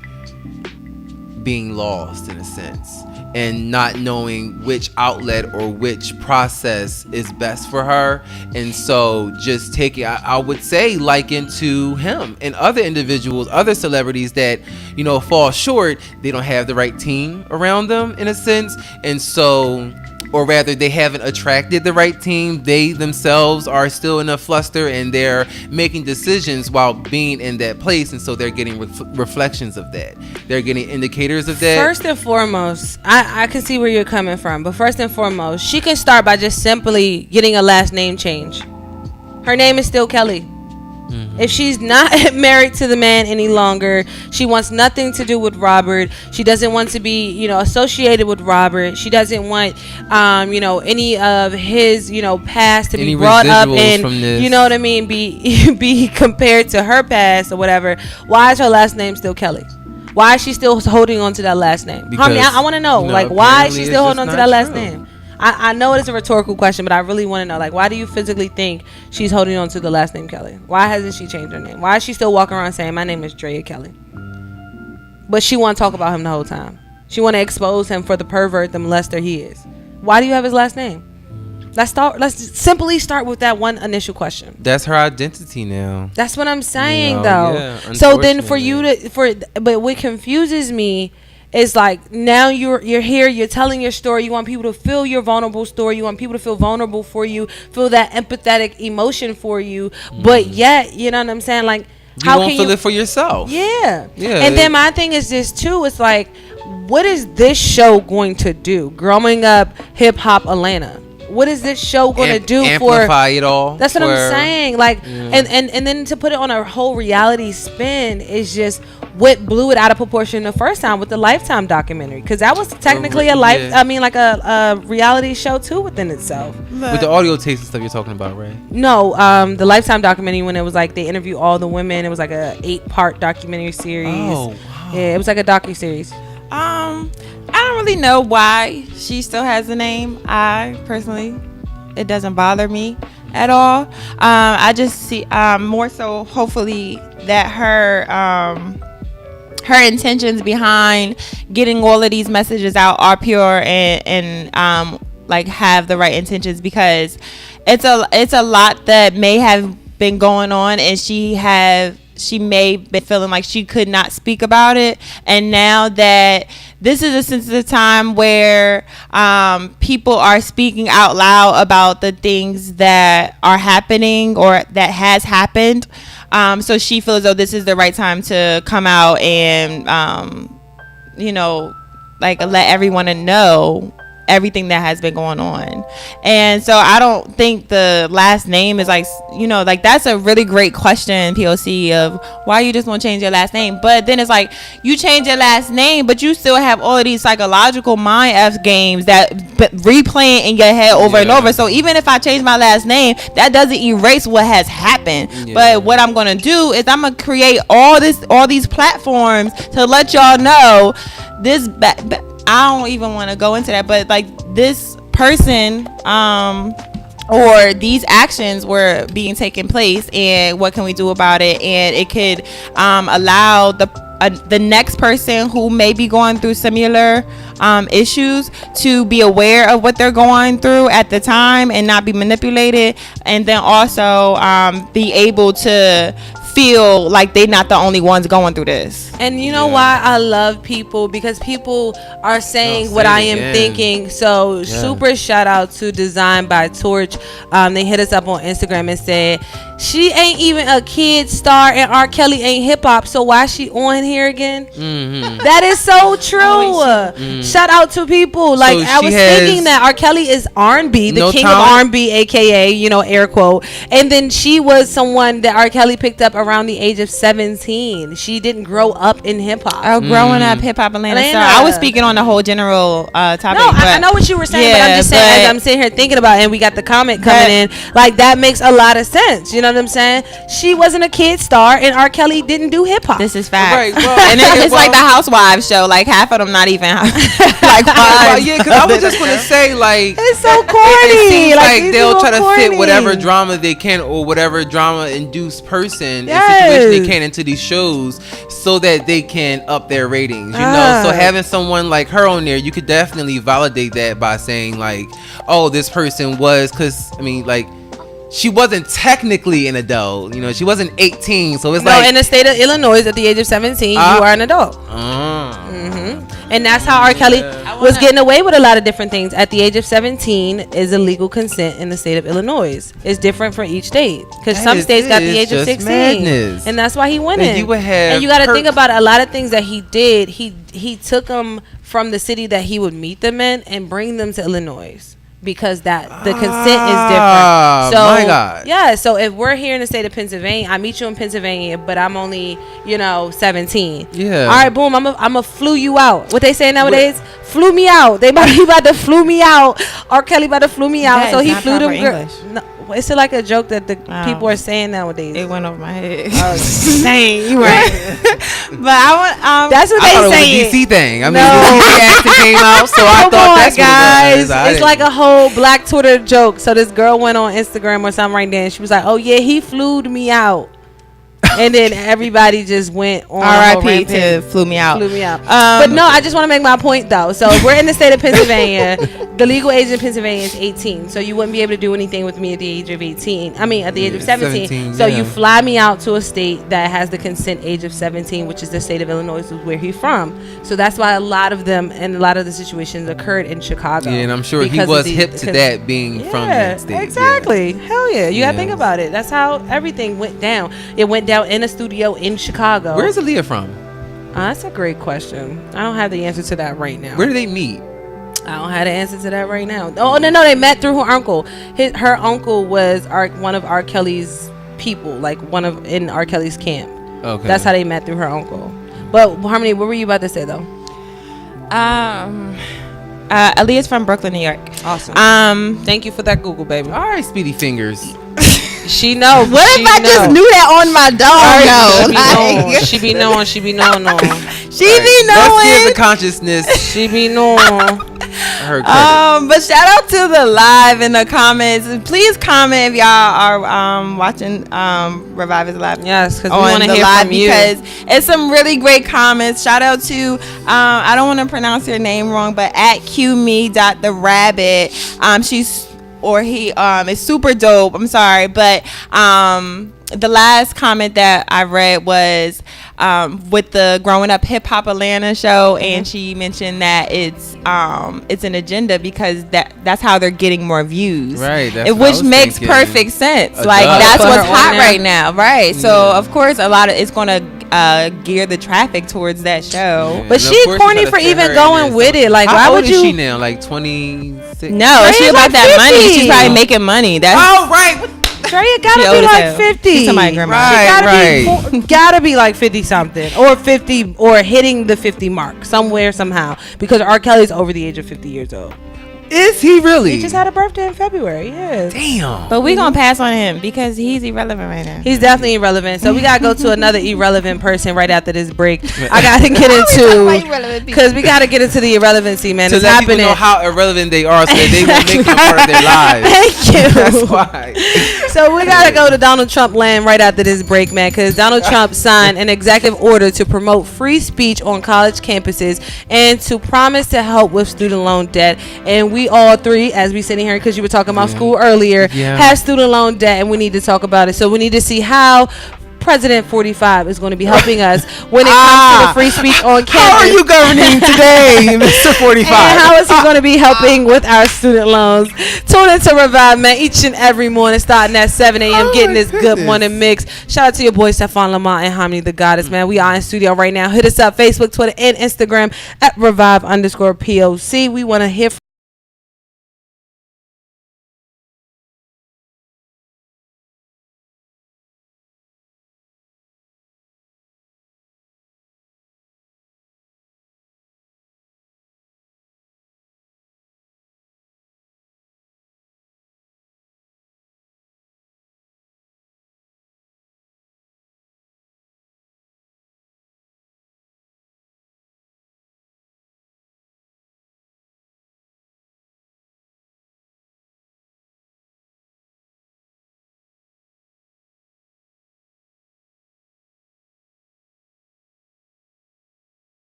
Speaker 6: being lost in a sense, and not knowing which outlet or which process is best for her. And so just take it, I would say, liken to him and other individuals, other celebrities that, you know, fall short. They don't have the right team around them in a sense, and so, or rather, they haven't attracted the right team. They themselves are still in a fluster, and they're making decisions while being in that place, and so they're getting reflections of that. They're getting indicators of that.
Speaker 2: First and foremost, I can see where you're coming from, but first and foremost, she can start by just simply getting a last name change. Her name is still Kelly. If she's not married to the man any longer, she wants nothing to do with Robert. She doesn't want to be, you know, associated with Robert. She doesn't want, you know, any of his, you know, past to
Speaker 6: Any
Speaker 2: be brought up
Speaker 6: residuals
Speaker 2: and,
Speaker 6: from this.
Speaker 2: you know what I mean, be compared to her past or whatever. Why is her last name still Kelly? Why is she still holding on to that last name?
Speaker 6: Because,
Speaker 2: I want to know,
Speaker 6: you know,
Speaker 2: like, why is
Speaker 6: apparently
Speaker 2: she
Speaker 6: it's
Speaker 2: still holding on
Speaker 6: just
Speaker 2: to that
Speaker 6: not
Speaker 2: last
Speaker 6: true.
Speaker 2: name? I know it's a rhetorical question, but I really want to know, like, why do you physically think she's holding on to the last name Kelly? Why hasn't she changed her name? Why is she still walking around saying, my name is Drea Kelly? But she want to talk about him the whole time. She want to expose him for the pervert, the molester he is. Why do you have his last name? Let's simply start with that one initial question.
Speaker 6: That's her identity now.
Speaker 2: That's what I'm saying,
Speaker 6: You know,
Speaker 2: though.
Speaker 6: yeah,
Speaker 2: So then for you to, but what confuses me it's like now you're here, you're telling your story, you want people to feel your vulnerable story, you want people to feel vulnerable for you, feel that empathetic emotion for you, but yet, you know what I'm saying, like,
Speaker 6: you won't feel it for yourself.
Speaker 2: Yeah. And then my thing is this too, it's like, what is this show going to do? Growing up hip hop Atlanta, what is this show going to do
Speaker 6: amplify it all?
Speaker 2: That's what I'm saying. Like, and then to put it on a whole reality spin is just what blew it out of proportion the first time with the Lifetime documentary, because that was technically a reality show too within itself.
Speaker 6: With the audio tapes and stuff you're talking about, right?
Speaker 2: No, the Lifetime documentary, when it was like they interview all the women, it was like a 8-part documentary series.
Speaker 6: Oh, wow.
Speaker 2: Yeah, it was like a docu-series.
Speaker 7: I don't really know why she still has the name. I personally, it doesn't bother me at all. I just see more so hopefully that her intentions behind getting all of these messages out are pure and like have the right intentions, because it's a lot that may have been going on, and she may be feeling like she could not speak about it, and now that this is a sensitive time where people are speaking out loud about the things that are happening or that has happened, so she feels as though this is the right time to come out and like let everyone know everything that has been going on. And so I don't think the last name is like, like that's a really great question, P.O.C, of why you just want to change your last name. But then it's like, you change your last name, but you still have all of these psychological mind F games that replaying in your head over and over. So even if I change my last name, that doesn't erase what has happened. But what I'm gonna do is I'm gonna create all these platforms to let y'all know this I don't even want to go into that, but like this person or these actions were being taken place, and what can we do about it? And it could allow the next person who may be going through similar issues to be aware of what they're going through at the time and not be manipulated, and then also be able to feel like they're not the only ones going through this.
Speaker 2: And you know why I love people? Because people are saying what I am thinking. So super shout out to Design by Torch. They hit us up on Instagram and said, she ain't even a kid star and R. Kelly ain't hip hop, so why she on here again? That is so true. Shout out to people. Like, so I was thinking that R. Kelly is R&B, the king of R&B, aka, air quote. And then she was someone that R. Kelly picked up around the age of 17. She didn't grow up in hip hop.
Speaker 7: Growing up hip hop Atlanta. So I was speaking on the whole general topic.
Speaker 2: No, I know what you were saying, but I'm just saying, as I'm sitting here thinking about it, and we got the comment coming in, like, that makes a lot of sense. You know what I'm saying? She wasn't a kid star, and R. Kelly didn't do hip hop.
Speaker 7: This is fact.
Speaker 6: Right, well,
Speaker 7: and it's like the Housewives show. Like, half of them not even like wives.
Speaker 6: Yeah, because I was just gonna say, like,
Speaker 2: it's so corny.
Speaker 6: It seems like they'll try to
Speaker 2: corny.
Speaker 6: fit whatever drama they can or whatever drama induced person and situation they can into these shows so that they can up their ratings. You know, so having someone like her on there, you could definitely validate that by saying, like, oh, this person was, because I mean, like, she wasn't technically an adult, she wasn't 18, so it's like,
Speaker 2: in the state of Illinois at the age of 17 you are an adult. And that's how R. Kelly was getting away with a lot of different things. At the age of 17 is a legal consent in the state of Illinois. It's different for each state, because some states got the age of 16 madness. And that's why he went in. And you got to think about a lot of things that he did. He took them from the city that he would meet them in and bring them to Illinois, because that the consent is different. So
Speaker 6: my God.
Speaker 2: Yeah, so if we're here in the state of Pennsylvania, I meet you in Pennsylvania, but I'm only 17.
Speaker 6: Yeah.
Speaker 2: All right, boom. I'm a flew you out. What they say nowadays? Flew me out. He about to flew me out. R. Kelly about to flew me out. So he flew them. No, it's like a joke that the people are saying nowadays.
Speaker 7: It went over my head.
Speaker 2: Dang, you right.
Speaker 7: But I want.
Speaker 2: That's what
Speaker 6: I
Speaker 2: they say.
Speaker 6: It was a DC thing. I mean, the DC accent came out, so I thought that's
Speaker 2: guys.
Speaker 6: What it was.
Speaker 2: It's like a whole black Twitter joke. So this girl went on Instagram or something right there, and she was like, "Oh yeah, he flewed me out." and then everybody just went on.
Speaker 7: R.I.P. to Flew Me Out.
Speaker 2: Flew me out. But no, I just want to make my point though. So we're in the state of Pennsylvania. The legal age in Pennsylvania is 18. So you wouldn't be able to do anything with me at the age of 18. I mean, at the age of 17. So you fly me out to a state that has the consent age of 17, which is the state of Illinois, which is where he's from. So that's why a lot of them and a lot of the situations occurred in Chicago.
Speaker 6: Yeah, and I'm sure he was hip to that being from that state.
Speaker 2: Exactly. Yeah. Hell yeah. You gotta think about it. That's how everything went down. It went down in a studio in Chicago.
Speaker 6: Where's Aaliyah from?
Speaker 2: That's a great question. I don't have the answer to that right now.
Speaker 6: Where did they meet?
Speaker 2: I don't have the answer to that right now. Oh no, they met through her uncle. Her uncle was one of R. Kelly's people, like in R. Kelly's camp. Okay, that's how they met through her uncle. But Harmony, what were you about to say though?
Speaker 7: Aaliyah's from Brooklyn, New York.
Speaker 2: Awesome. Thank you for that Google, baby.
Speaker 6: All right, Speedy Fingers.
Speaker 2: She knows.
Speaker 7: What if I just knew that on my dog?
Speaker 2: She be knowing. She be knowing.
Speaker 7: She be knowing.
Speaker 6: Let's give the consciousness.
Speaker 2: She be knowing.
Speaker 6: Her credit.
Speaker 7: But shout out to the live in the comments. Please comment if y'all are watching Revive is Live.
Speaker 2: Yes, because we want to hear from you.
Speaker 7: Because it's some really great comments. Shout out to I don't want to pronounce your name wrong, but at QMe.TheRabbit. She's or he is super dope. I'm sorry, but the last comment that I read was with the Growing Up Hip Hop Atlanta show, and she mentioned that it's an agenda because that's how they're getting more views,
Speaker 6: right?
Speaker 7: Which makes perfect sense. Like that's what's hot right now, right? So of course it's gonna gear the traffic towards that show.
Speaker 2: Yeah, but she corny for even going with it. Like, why would you?
Speaker 6: How old is she now? Like 26?
Speaker 7: No, she about that 50. Money. She's probably making money. That's
Speaker 6: right.
Speaker 2: Drea gotta be like 50.
Speaker 7: She's my grandma.
Speaker 2: Right. Gotta be like 50 something or 50 or hitting the 50 mark somewhere somehow because R. Kelly's over the age of 50 years old.
Speaker 6: Is he really?
Speaker 2: He just had a birthday in February. Yeah.
Speaker 6: Damn.
Speaker 7: But we gonna pass on him because he's irrelevant right now.
Speaker 2: He's definitely irrelevant. So we gotta go to another irrelevant person right after this break. I gotta get into because we gotta get into the irrelevancy, man.
Speaker 6: To let people know how irrelevant they are, so that they will make them part of their lives.
Speaker 2: Thank you.
Speaker 6: That's why.
Speaker 2: So we gotta go to Donald Trump land right after this break, man, because Donald Trump signed an executive order to promote free speech on college campuses and to promise to help with student loan debt. And we all three, as we sitting here, because you were talking about school earlier, have student loan debt, and we need to talk about it. So we need to see how President 45 is going to be helping us when it comes to the free speech on campus.
Speaker 6: How are you governing today, Mr. 45?
Speaker 2: And how is he going to be helping with our student loans? Tune into Revive, man, each and every morning, starting at 7 a.m., getting this good morning mix. Shout out to your boy, Stefan Lamont and Harmony the Goddess, man. We are in studio right now. Hit us up, Facebook, Twitter, and Instagram at Revive_POC. We want to hear from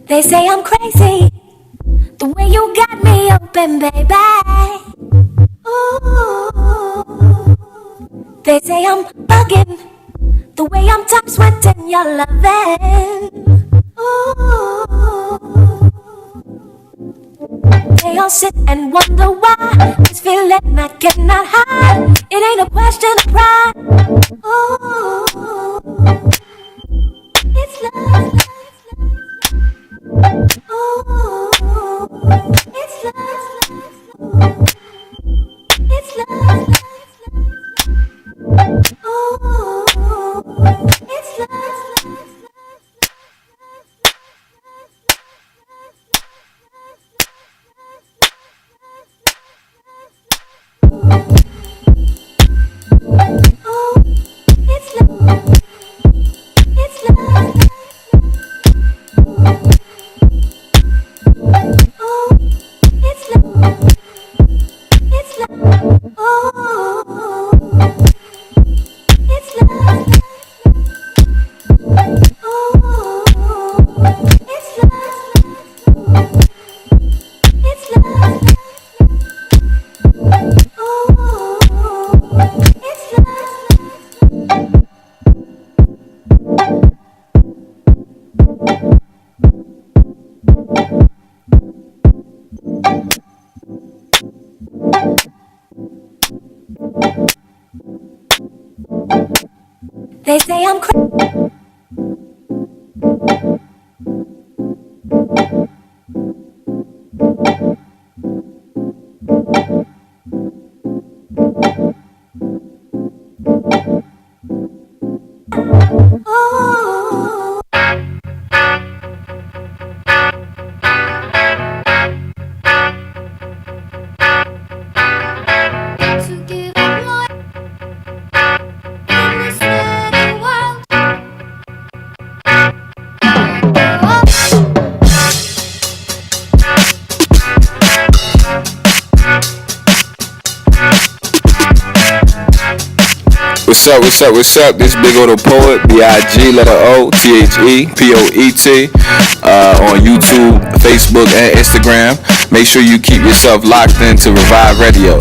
Speaker 8: They say I'm crazy, the way you got me open, baby. Ooh. They say I'm bugging, the way I'm top sweating your loving. Ooh. They all sit and wonder why this feeling I cannot hide. It ain't a question of pride. Ooh. It's love. Ooh. It's love. It's love. Ooh. It's love. They say I'm crazy.
Speaker 9: What's up? This big old poet, B-I-G, letter O, T-H-E, P-O-E-T, on YouTube, Facebook, and Instagram. Make sure you keep yourself locked into Revive Radio.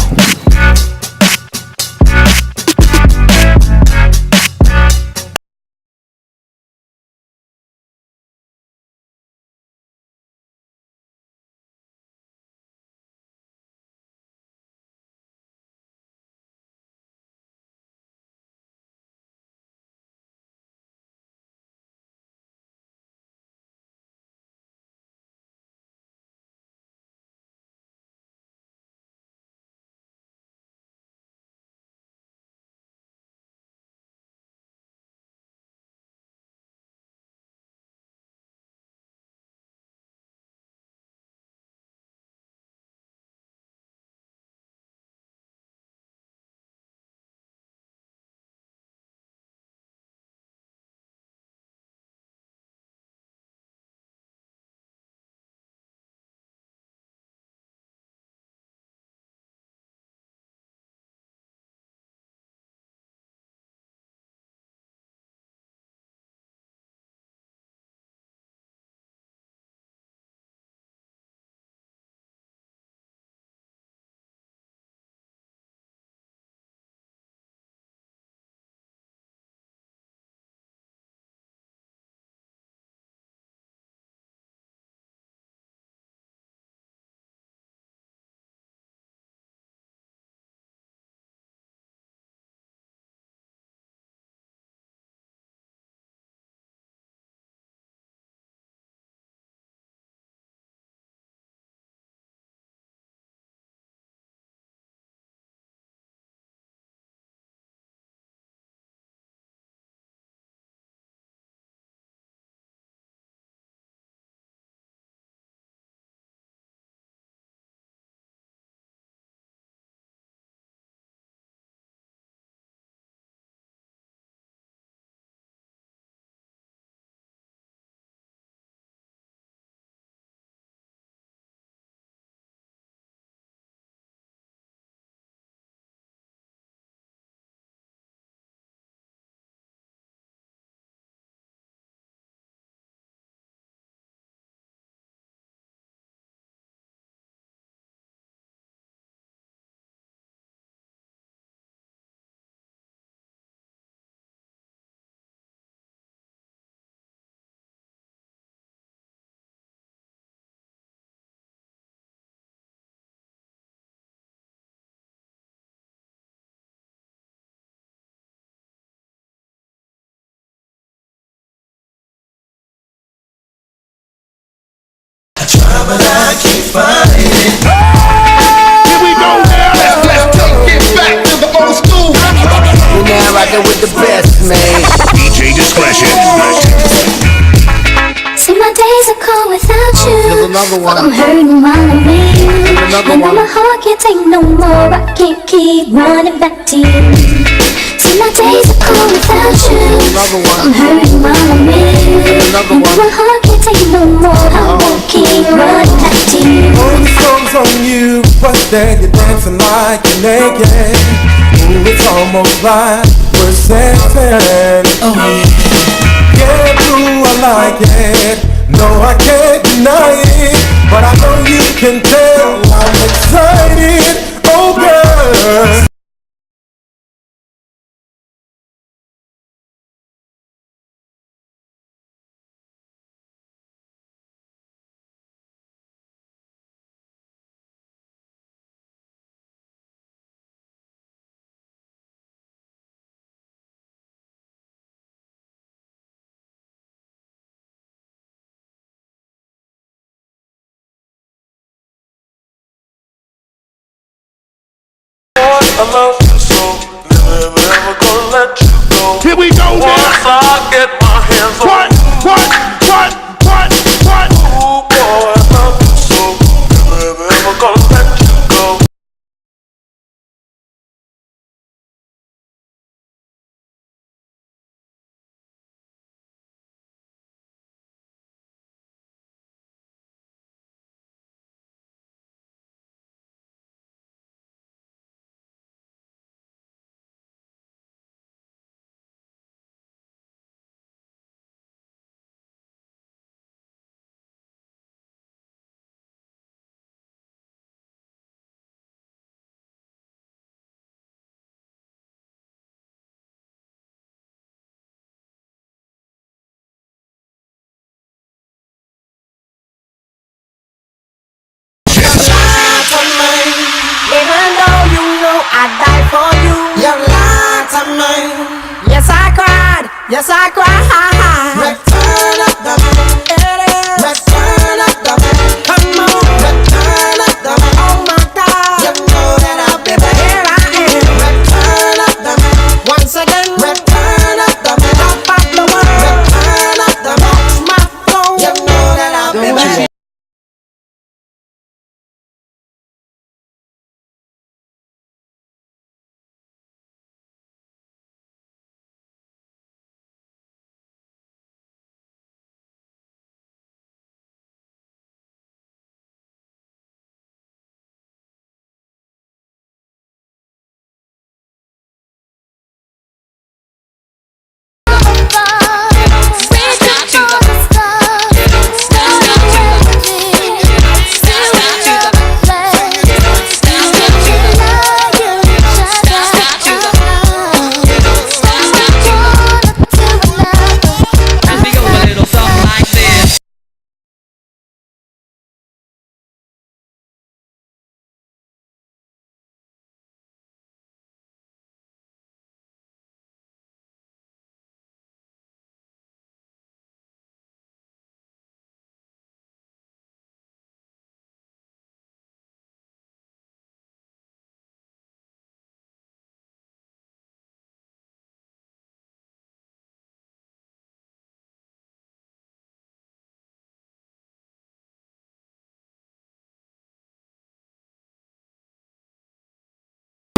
Speaker 1: another one.
Speaker 8: I'm hurting while I'm with you. I know my heart can't take no more. I can't keep running back to you. See, my days are cold without you. I'm hurting while I'm with you. I know my heart can't take no more. I won't keep running back to you.
Speaker 10: All the songs on you, but then you're dancing like you're naked. Ooh, it's almost like we're sexing. Oh yeah. Yeah, boo, I like it. No, I can't deny it, but I know you can tell I'm excited. Oh girl.
Speaker 1: Here we go now.
Speaker 10: Once I get my hands on
Speaker 1: What?
Speaker 10: Ooh, boy, I love you so. Never gonna let you go.
Speaker 8: Even though you know I'd die for you, your light of mine. Yes, I cried. Yes, I cried. Return of the man. It is. Return of the man. Come on. Return of the man. Oh my God. You know that I'll be back. Here I am. Return of the man. Once again. Return of the man. Top of the world. Return of the man. My phone. You know that I'll be back.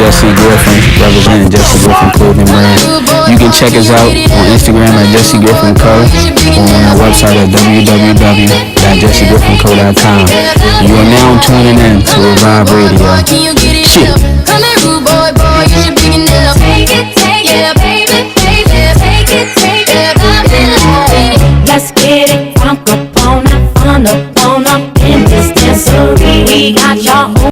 Speaker 11: Jesse Griffin, representing Jesse Griffin Clothing Brand. You can check us out on Instagram at Jesse Griffin Co. or on our website at www.jessiegriffinco.com. You are now tuning in to Revive Radio. Shit.
Speaker 8: Let's get it crunk up on up, fun up in this dancery. We got y'all on.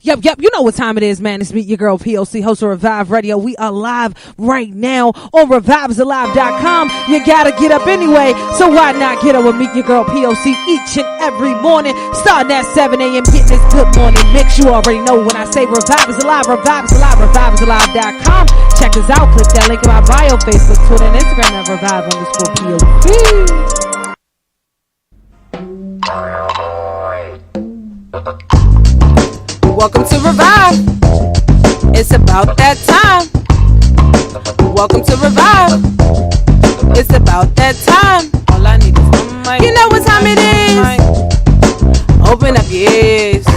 Speaker 2: Yep, you know what time it is, man. It's Meet Your Girl P.O.C, host of Revive Radio. We are live right now on ReviveIsAlive.com. You gotta get up anyway, so why not get up with Meet Your Girl P.O.C each and every morning, starting at 7 a.m. Getting this good morning mix. You already know when I say Revive is Alive, Revive is Alive, ReviveIsAlive.com. Check us out, click that link in my bio, Facebook, Twitter, and Instagram at Revive_P.O.C.
Speaker 5: Welcome to Revive. It's about that time. Welcome to Revive. It's about that time. All I need is one mic. You know what time it is. Open up your ears.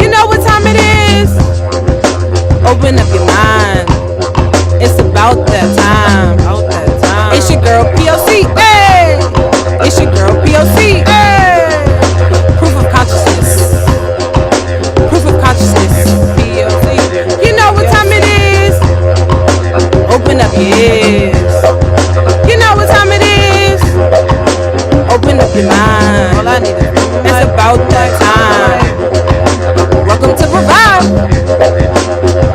Speaker 5: You know what time it is. Open up your mind. It's about that time. It's your girl P.O.C. Hey! It's your girl P.O.C. Hey! Proof of consciousness. Proof of consciousness. P.O.C. You know what time it is. Open up your ears. You know what time it is. Open up your mind. All I need is it's about that time. Welcome to Revive.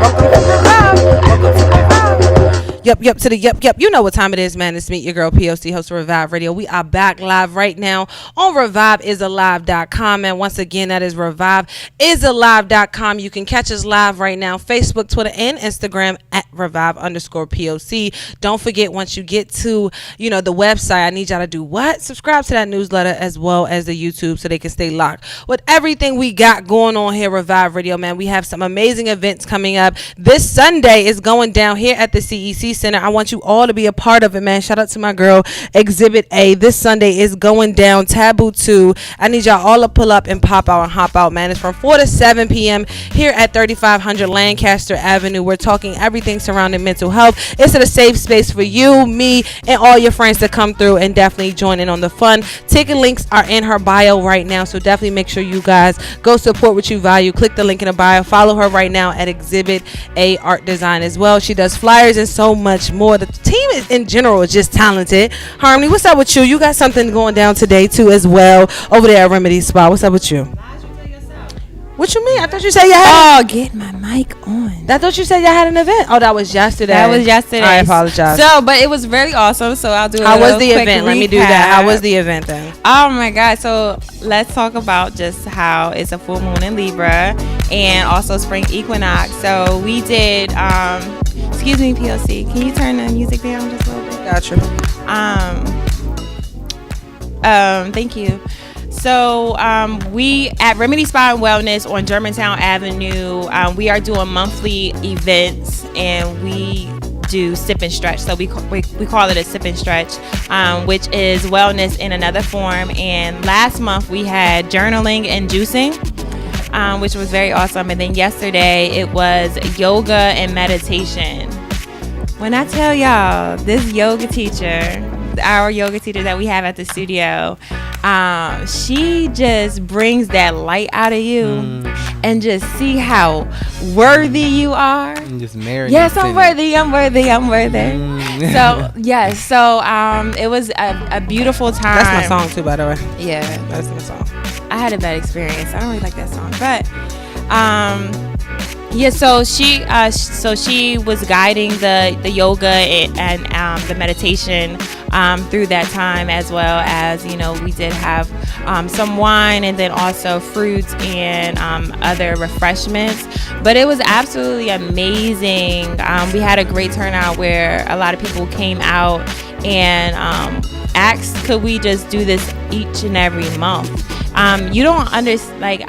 Speaker 5: Welcome to Revive. Welcome to Revive.
Speaker 2: Yep to the yep. You know what time it is, man. It's Meet Your Girl, P.O.C, host of Revive Radio. We are back live right now on reviveisalive.com. And once again, that is reviveisalive.com. You can catch us live right now, Facebook, Twitter, and Instagram at revive_POC. Don't forget, once you get to, the website, I need y'all to do what? Subscribe to that newsletter as well as the YouTube so they can stay locked with everything we got going on here, Revive Radio, man. We have some amazing events coming up. This Sunday is going down here at the CEC Center. I want you all to be a part of it, man. Shout out to my girl Exhibit A. This Sunday is going down. Taboo 2. I need y'all all to pull up and pop out and hop out, man. It's from 4 to 7 p.m. here at 3500 Lancaster Avenue. We're talking everything surrounding mental health. It's a safe space for you, me, and all your friends to come through and definitely join in on the fun. Ticket links are in her bio right now, so definitely make sure you guys go support what you value. Click the link in the bio. Follow her right now at Exhibit A Art Design as well. She does flyers and so much more. The team in general is just talented. Harmony, what's up with you? You got something going down today too as well over there at Remedy Spa. What's up with you? What you mean? I thought you said you had.
Speaker 7: Oh, get my mic on.
Speaker 2: I thought you said you had an event. Oh, that was yesterday. I apologize.
Speaker 7: So, but it was really awesome. So I'll do.
Speaker 2: How was the event? Let me do that. How was the event then?
Speaker 7: Oh my God. So let's talk about just how it's a full moon in Libra and also spring equinox. So we did. Excuse me, P.O.C. Can you turn the music down just a little bit?
Speaker 2: Gotcha.
Speaker 7: Thank you. So we at Remedy Spa and Wellness on Germantown Avenue, we are doing monthly events, and we do sip and stretch. So we call it a sip and stretch, which is wellness in another form. And last month we had journaling and juicing, which was very awesome. And then yesterday it was yoga and meditation. When I tell y'all, this yoga teacher, our yoga teacher that we have at the studio, she just brings that light out of you, and just see how worthy you are.
Speaker 6: Just married.
Speaker 7: Yes, I'm worthy. So yes, so it was a beautiful time.
Speaker 2: That's my song too, by the way.
Speaker 7: Yeah,
Speaker 2: that's my song.
Speaker 7: I had a bad experience. I don't really like that song, but yeah. So she was guiding the yoga and the meditation through that time, as well as we did have some wine and then also fruits and other refreshments. But it was absolutely amazing. We had a great turnout where a lot of people came out and asked, could we just do this each and every month? You don't understand.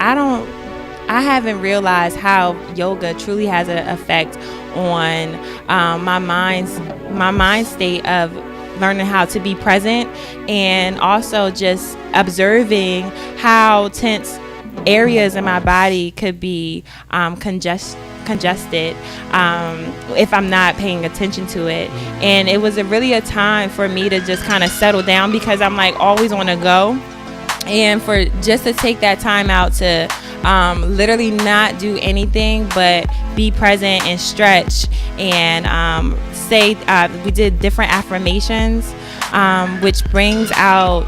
Speaker 7: I haven't realized how yoga truly has an effect on my mind state of learning how to be present, and also just observing how tense areas in my body could be congested if I'm not paying attention to it. And it was really a time for me to just kind of settle down, because I'm always on the go, and for just to take that time out to literally not do anything but be present and stretch and say we did different affirmations, which brings out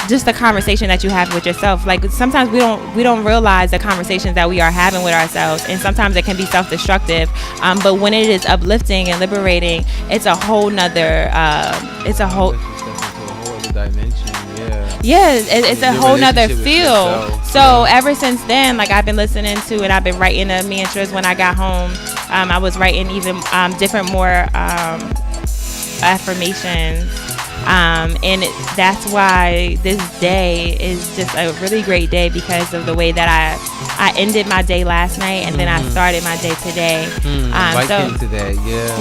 Speaker 7: just the conversation that you have with yourself. Sometimes we don't realize the conversations that we are having with ourselves, and sometimes it can be self-destructive, but when it is uplifting and liberating, it's a whole nother
Speaker 6: dimension.
Speaker 7: It's a whole nother feel. So ever since then, I've been listening to it. I've been writing the mantras when I got home. I was writing even different more affirmations That's why this day is just a really great day because of the way that I ended my day last night and then I started my day today.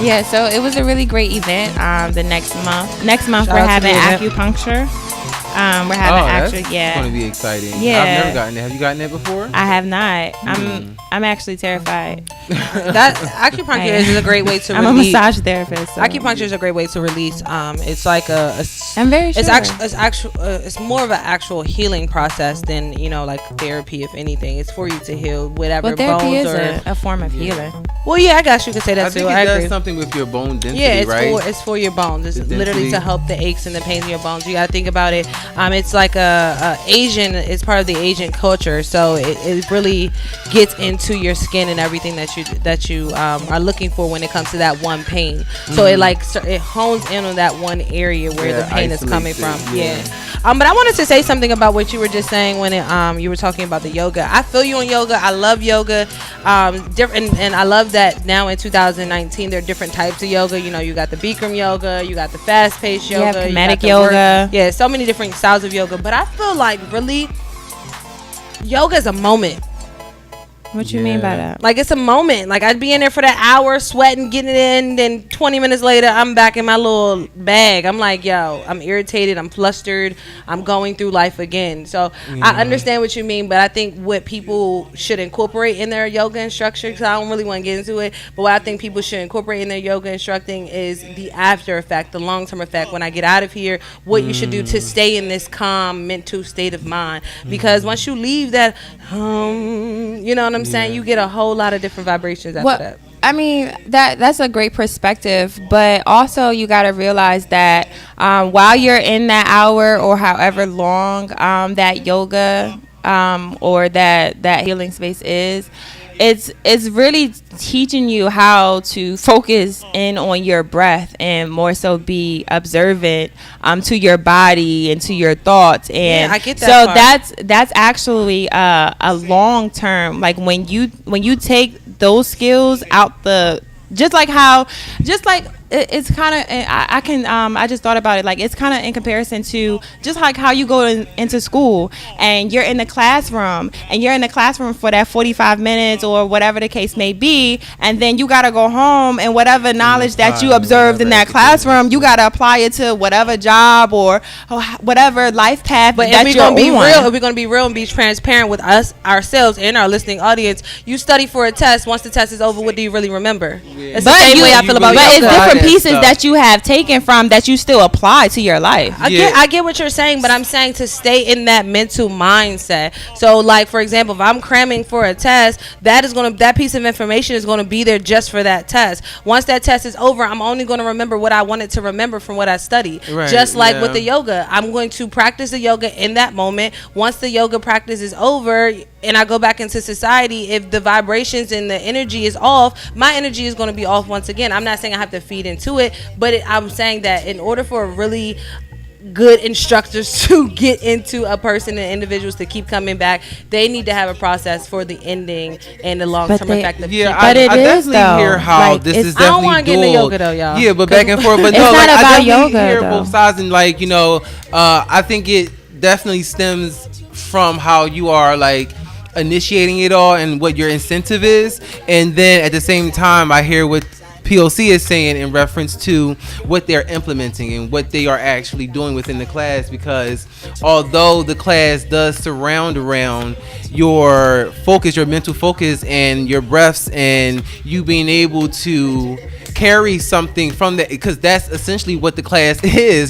Speaker 7: Yeah, so it was a really great event. The next month we're having acupuncture. We're having
Speaker 6: It's going to be exciting.
Speaker 7: Yeah.
Speaker 6: I've never gotten it. Have you gotten it before?
Speaker 7: I have not. I'm actually terrified.
Speaker 2: That acupuncture is a great way to
Speaker 7: I'm
Speaker 2: release.
Speaker 7: a massage therapist. So.
Speaker 2: Acupuncture is a great way to release. It's like
Speaker 7: I'm very sure.
Speaker 2: It's more of an actual healing process than like therapy. If anything, it's for you to heal whatever
Speaker 7: therapy
Speaker 2: bones
Speaker 7: is a form of healing.
Speaker 2: Well, yeah, I guess you could say that
Speaker 6: I
Speaker 2: too.
Speaker 6: think
Speaker 2: I
Speaker 6: it
Speaker 2: agree.
Speaker 6: does something with your bone density,
Speaker 2: yeah,
Speaker 6: right?
Speaker 2: it's for your bones. It's
Speaker 6: The
Speaker 2: literally
Speaker 6: density.
Speaker 2: to help the aches and the pains in your bones. You got to think about it. It's like a Asian. It's part of the Asian culture, so it really gets into your skin and everything that you are looking for when it comes to that one pain. So it hones in on that one area where the pain is coming from. Yeah. But I wanted to say something about what you were just saying when you were talking about the yoga. I feel you on yoga. I love yoga. Different, and I love that now in 2019 there are different types of yoga. You got the Bikram yoga, you got the fast-paced yoga,
Speaker 7: you have kinetic
Speaker 2: got
Speaker 7: yoga.
Speaker 2: Yeah, so many different styles of yoga. But I feel like really, yoga is a moment.
Speaker 7: What you mean by that?
Speaker 2: Like, it's a moment. Like, I'd be in there for that hour, sweating, getting it in. Then 20 minutes later, I'm back in my little bag. I'm like, yo, I'm irritated. I'm flustered. I'm going through life again. So I understand what you mean, but I think what people should incorporate in their yoga instruction, because I don't really want to get into it, but what I think people should incorporate in their yoga instructing is the after effect, the long-term effect. When I get out of here, what you should do to stay in this calm mental state of mind. Because once you leave that, you know what I'm saying, you get a whole lot of different vibrations after that.
Speaker 7: I mean, that's a great perspective, but also you got to realize that while you're in that hour or however long that yoga or that healing space is, it's really teaching you how to focus in on your breath and more so be observant to your body and to your thoughts. And
Speaker 2: I get that
Speaker 7: so
Speaker 2: part.
Speaker 7: that's actually a long term, like when you take those skills out it's kind of, I just thought about it, like it's kind of in comparison to just like how you go into school and you're in the classroom for that 45 minutes or whatever the case may be, and then you got to go home and whatever knowledge that you observed in that classroom, you got to apply it to whatever job or whatever life path
Speaker 2: But
Speaker 7: that
Speaker 2: if
Speaker 7: you're
Speaker 2: we're
Speaker 7: on.
Speaker 2: going to be real and be transparent with ourselves and our listening audience, you study for a test. Once the test is over, what do you really remember? It's the same way I feel about
Speaker 7: but
Speaker 2: yoga.
Speaker 7: it's different pieces
Speaker 6: stuff
Speaker 7: that you have taken from that you still apply to your life.
Speaker 2: I get what you're saying, but I'm saying to stay in that mental mindset. So, like, for example, if I'm cramming for a test, that piece of information is going to be there just for that test. Once that test is over, I'm only going to remember what I wanted to remember from what I studied.
Speaker 6: Right,
Speaker 2: just like with the yoga, I'm going to practice the yoga in that moment. Once the yoga practice is over and I go back into society, if the vibrations and the energy is off, my energy is going to be off once again. I'm not saying I have to feed into it, but I'm saying that in order for really good instructors to get into a person and individuals to keep coming back, they need to have a process for the ending and the long-term effect of
Speaker 6: I definitely hear how
Speaker 7: like,
Speaker 6: this is
Speaker 2: I don't
Speaker 6: definitely
Speaker 2: want to get into yoga though, y'all.
Speaker 6: Yeah, but back and forth. But
Speaker 7: It's
Speaker 6: no,
Speaker 7: not
Speaker 6: like,
Speaker 7: about
Speaker 6: I definitely
Speaker 7: yoga,
Speaker 6: hear
Speaker 7: though.
Speaker 6: both sides, and like I think it definitely stems from how you are like initiating it all and what your incentive is, and then at the same time I hear what P.O.C is saying in reference to what they're implementing and what they are actually doing within the class, because although the class does surround around your focus, your mental focus and your breaths and you being able to carry something from that, because that's essentially what the class is,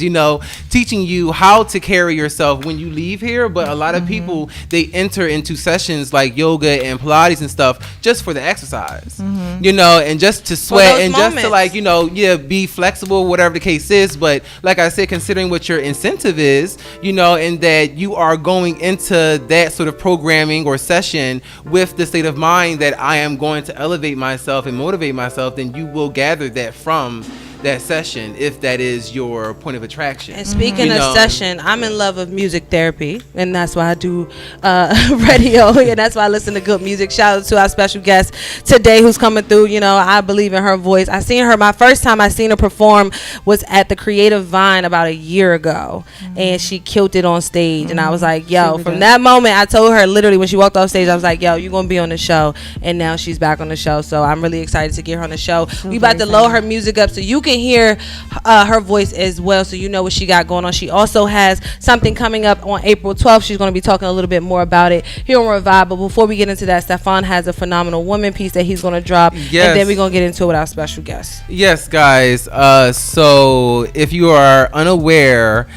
Speaker 6: teaching you how to carry yourself when you leave here. But a lot of people, they enter into sessions like yoga and Pilates and stuff just for the exercise, and just to sweat and
Speaker 2: moments.
Speaker 6: just to be flexible, whatever the case is. But like I said, considering what your incentive is, and that you are going into that sort of programming or session with the state of mind that I am going to elevate myself and motivate myself, then you will gather that from that session if that is your point of attraction.
Speaker 2: And speaking of session, I'm in love with music therapy, and that's why I do radio, and that's why I listen to good music. Shout out to our special guest today who's coming through. You know, I believe in her voice. I seen her, my first time I seen her perform was at the Creative Vine about a year ago, and she killed it on stage. And I was like, yo, from that moment, I told her literally when she walked off stage, I was like, yo, you're gonna be on the show. And now she's back on the show, so I'm really excited to get her on the show. We about to load her music up so you can hear her voice as well, so you know what she got going on. She also has something coming up on April 12th. She's going to be talking a little bit more about it here on Revive. But before we get into that, Stefan has a phenomenal woman piece that he's going to drop, and then we're going to get into it with our special guest.
Speaker 6: Yes, guys. So if you are unaware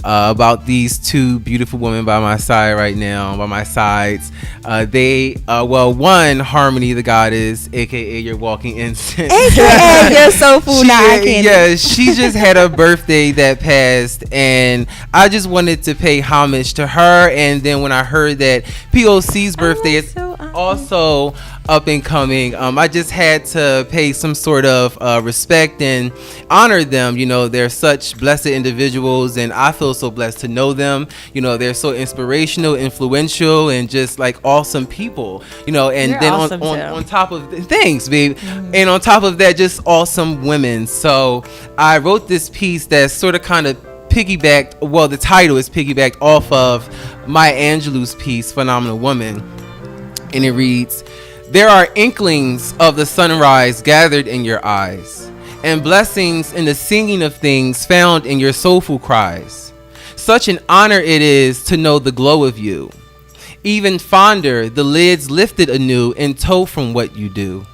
Speaker 6: about these two beautiful women by my side right now, by my sides, one, Harmony the Goddess, aka your walking incense,
Speaker 7: aka your soul food eye candy.
Speaker 6: Yeah, she just had a birthday that passed, and I just wanted to pay homage to her. And then when I heard that P.O.C.'s birthday is also up and coming, I just had to pay some sort of respect and honor them. You know, they're such blessed individuals, and I feel so blessed to know them. You know, they're so inspirational, influential, and just like awesome people. You know, and
Speaker 7: You're
Speaker 6: then
Speaker 7: awesome
Speaker 6: on top of thanks, babe, and on top of that, just awesome women. So I wrote this piece that's sort of kind of piggybacked. Well, the title is piggybacked off of Maya Angelou's piece, Phenomenal Woman, and it reads: there are inklings of the sunrise gathered in your eyes, and blessings in the singing of things found in your soulful cries. Such an honor it is to know the glow of you. Even fonder, the lids lifted anew in tow from what you do.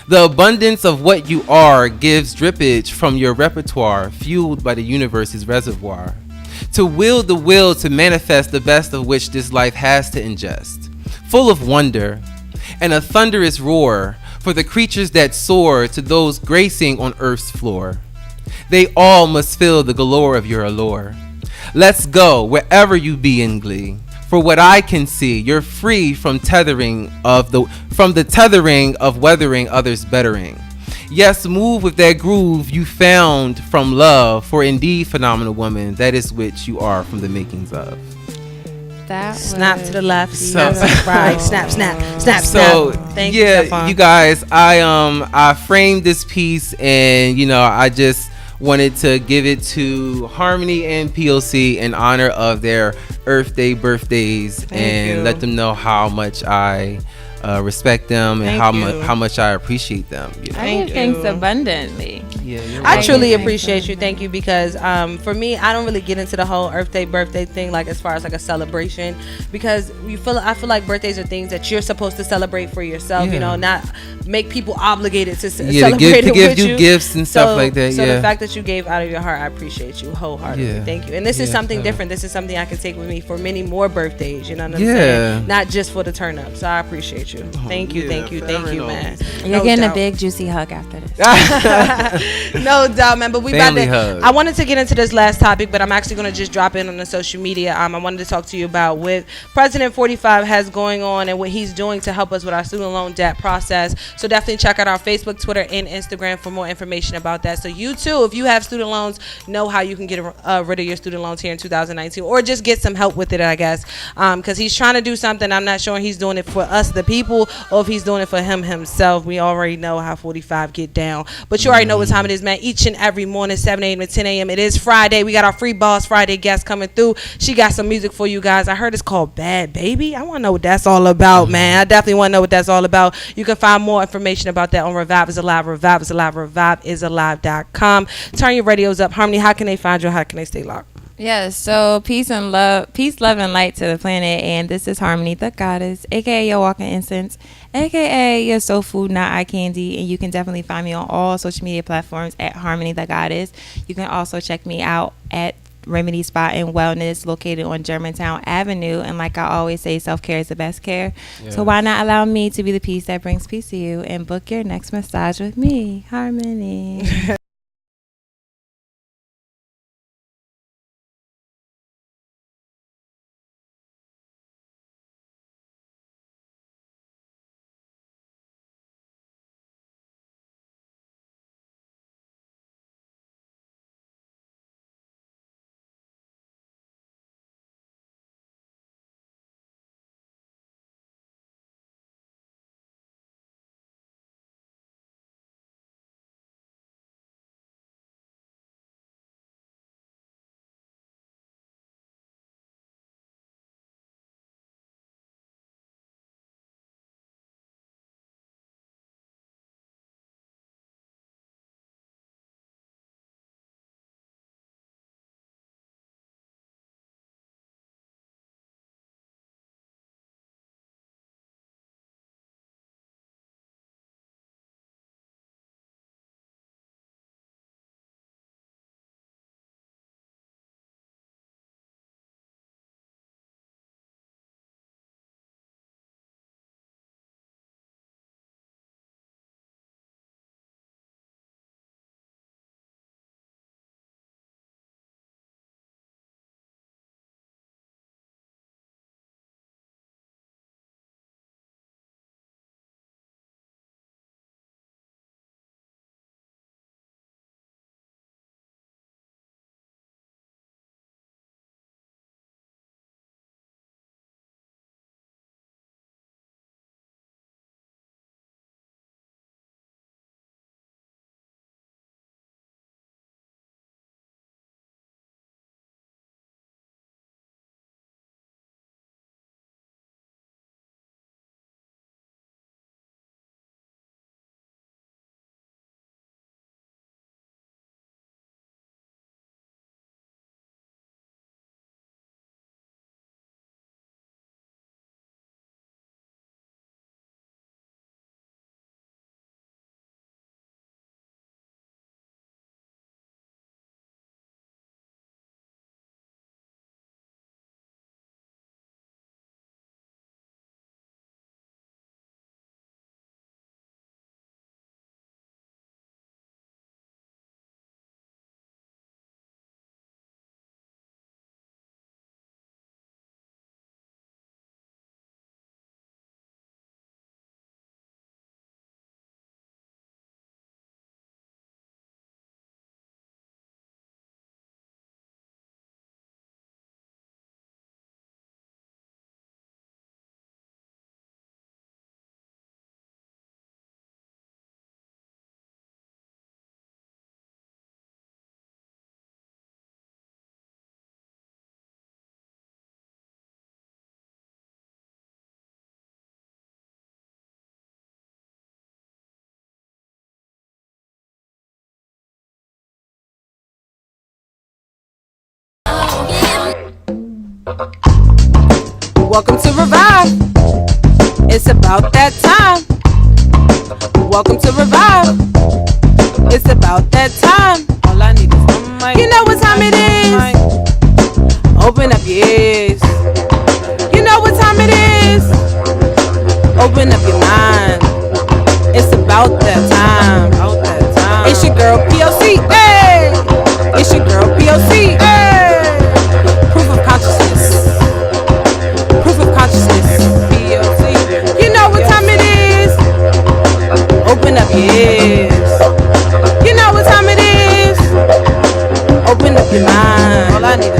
Speaker 6: The abundance of what you are gives drippage from your repertoire, fueled by the universe's reservoir. To wield the will to manifest the best of which this life has to ingest. Full of wonder, and a thunderous roar for the creatures that soar to those gracing on earth's floor. They all must feel the galore of your allure. Let's go wherever you be in glee. For what I can see, you're free from the tethering of weathering others' bettering. Yes, move with that groove you found from love, for indeed, phenomenal woman, that is which you are from the makings of.
Speaker 7: That
Speaker 2: Snap to the left, snap to the right, snap, snap, snap,
Speaker 6: so,
Speaker 2: snap. Thank
Speaker 6: yeah,
Speaker 2: you, Stefan.
Speaker 6: you guys, I framed this piece, and you know, I just wanted to give it to Harmony and P.O.C. in honor of their Earth Day birthdays, and let them know how much I respect them and how much I appreciate them. You know?
Speaker 7: I give thanks abundantly.
Speaker 6: Yeah,
Speaker 2: I truly appreciate you. Thank you, because for me, I don't really get into the whole Earth Day birthday thing, like as far as like a celebration, because I feel like birthdays are things that you're supposed to celebrate for yourself. You know, not make people obligated to celebrate
Speaker 6: to
Speaker 2: it
Speaker 6: give
Speaker 2: with
Speaker 6: you gifts and stuff like that.
Speaker 2: So the fact that you gave out of your heart, I appreciate you wholeheartedly.
Speaker 6: Yeah.
Speaker 2: Thank you. And this is something different. This is something I can take with me for many more birthdays. You know what I'm saying? Not just for the turn up. So I appreciate you. Thank you, thank you, man.
Speaker 7: You're getting a big juicy hug after this.
Speaker 2: No doubt, man. But we about to. I wanted to get into this last topic, but I'm actually going to just drop in on the social media. I wanted to talk to you about what President 45 has going on and what he's doing to help us with our student loan debt process. So definitely check out our Facebook, Twitter, and Instagram for more information about that. So you too, if you have student loans, know how you can get rid of your student loans here in 2019, or just get some help with it, I guess, because he's trying to do something. I'm not sure he's doing it for us, the people, or if he's doing it for himself. We already know how 45 get down, but you already know what time it is, man. Each and every morning, 7 a.m. to 10 a.m. It is Friday. We got our free BARZ Friday guest coming through. She got some music for you guys. I heard it's called Bad Baby. I want to know what that's all about, man. I definitely want to know what that's all about. You can find more information about that on Revive is Alive. Revive is Alive. ReviveIsAlive.com. Turn your radios up. Harmony, how can they find you? How can they stay locked?
Speaker 7: Yes, so peace, love, and light to the planet. And this is Harmony the Goddess, aka your walking incense, aka your soul food, not eye candy. And you can definitely find me on all social media platforms at Harmony the Goddess. You can also check me out at Remedy Spa and Wellness, located on Germantown Avenue. And like I always say, self-care is the best care. So why not allow me to be the peace that brings peace to you, and book your next massage with me, Harmony.
Speaker 5: Welcome to Revive. It's about that time. Welcome to Revive. It's about that time. All I need is one mic. You know what time it is. Open up your ears. You know what time it is. Open up your mind. It's about that time. It's your girl P.O.C. Hey. It's your girl P.O.C. Hey. Proof of consciousness. Proof of consciousness. P.O.C. You know what time it is. Open up your ears. You know what time it is. Open up your mind. All I need is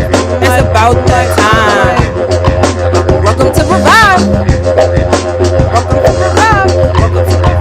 Speaker 5: it's about that time. Welcome to Revive. Welcome to Revive. Welcome to Revive.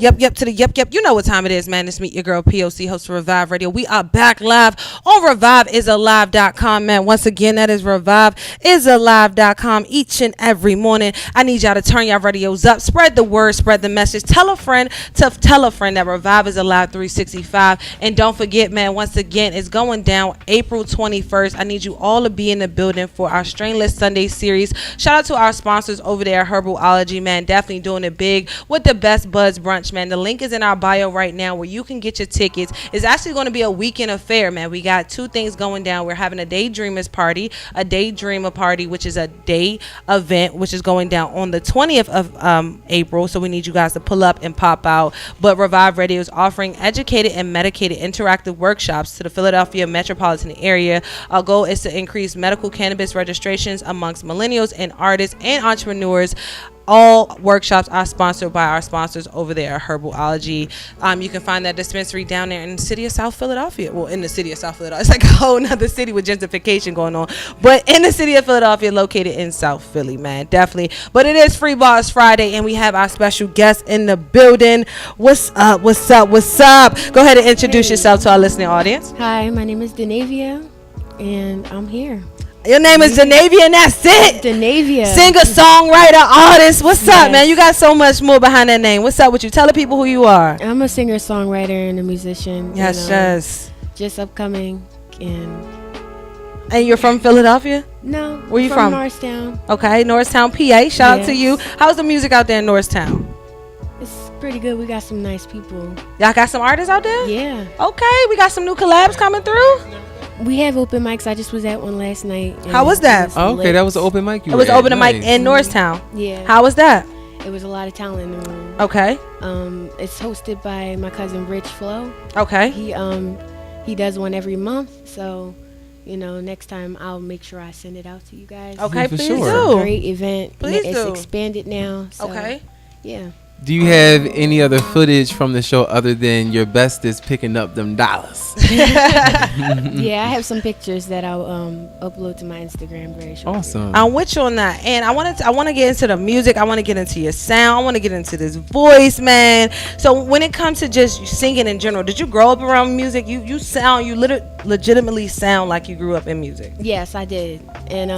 Speaker 2: Yep to the yep. You know what time it is, man. It's Meet Your Girl P.O.C, host of Revive Radio. We are back live on ReviveIsAlive.com, man. Once again, that is ReviveIsAlive.com each and every morning. I need y'all to turn y'all radios up. Spread the word, spread the message. Tell a friend that Revive is Alive 365. And don't forget, man, once again, it's going down April 21st. I need you all to be in the building for our Strainless Sunday series. Shout out to our sponsors over there, Herbalogy, man. Definitely doing it big with the Best Buds Brunch, man. The link is in our bio right now where you can get your tickets. It's actually going to be a weekend affair, man. We got two things going down. We're having a Daydreamers party, a Daydreamer party, which is a day event, which is going down on the 20th of April. So we need you guys to pull up and pop out. But Revive Radio is offering educated and medicated interactive workshops to the Philadelphia metropolitan area. Our goal is to increase medical cannabis registrations amongst millennials and artists and entrepreneurs. All workshops are sponsored by our sponsors over there at Herbalogy. You can find that dispensary down there in the city of South Philadelphia. Well, in the city of South Philadelphia. It's like a whole nother city with gentrification going on. But in the city of Philadelphia, located in South Philly, man. Definitely. But it is Free BARZ Friday, and we have our special guest in the building. What's up? What's up? What's up? Go ahead and introduce yourself to our listening audience.
Speaker 12: Hi, my name is DANAVIA, and I'm here.
Speaker 2: Your name is DANAVIA, and that's it.
Speaker 12: DANAVIA.
Speaker 2: Singer, songwriter, artist. What's up, man? You got so much more behind that name. What's up with you? Tell the people who you are.
Speaker 12: I'm a singer, songwriter, and a musician.
Speaker 2: Yes, yes.
Speaker 12: Just upcoming. And
Speaker 2: you're from Philadelphia?
Speaker 12: No.
Speaker 2: Where you from?
Speaker 12: Norristown.
Speaker 2: Okay, Norristown, PA. Shout out to you. How's the music out there in Norristown?
Speaker 12: It's pretty good. We got some nice people.
Speaker 2: Y'all got some artists out there?
Speaker 12: Yeah.
Speaker 2: Okay, we got some new collabs coming through.
Speaker 12: We have open mics. I just was at one last night.
Speaker 2: How was that?
Speaker 6: Okay, that was an open mic.
Speaker 2: It was open mic in Norristown.
Speaker 12: Yeah.
Speaker 2: How was that?
Speaker 12: It was a lot of talent in the room.
Speaker 2: Okay.
Speaker 12: It's hosted by my cousin Rich Flo.
Speaker 2: Okay.
Speaker 12: He does one every month. So, next time I'll make sure I send it out to you guys.
Speaker 2: Okay, please do.
Speaker 12: It's a great event.
Speaker 2: Please
Speaker 12: It's
Speaker 2: do.
Speaker 12: expanded now. So,
Speaker 2: okay.
Speaker 12: Yeah.
Speaker 6: Do you have any other footage from the show other than your best is picking up them dollars?
Speaker 12: Yeah, I have some pictures that I'll upload to my Instagram very shortly.
Speaker 6: Awesome.
Speaker 2: I'm with you on that. And I want to get into the music. I want to get into your sound. I want to get into this voice, man. So when it comes to just singing in general, did you grow up around music? You legitimately sound like you grew up in music.
Speaker 12: Yes, I did. And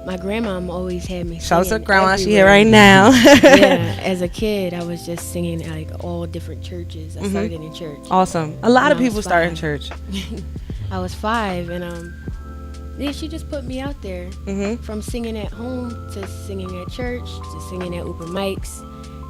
Speaker 12: my grandmom always had me singing.
Speaker 2: Shout out to grandma, she
Speaker 12: everywhere.
Speaker 2: here right now.
Speaker 12: Yeah, as a kid, I was just singing at like all different churches. I started in church.
Speaker 2: Awesome. A lot of people start in church.
Speaker 12: I was 5, and yeah, she just put me out there. From singing at home to singing at church to singing at open mics,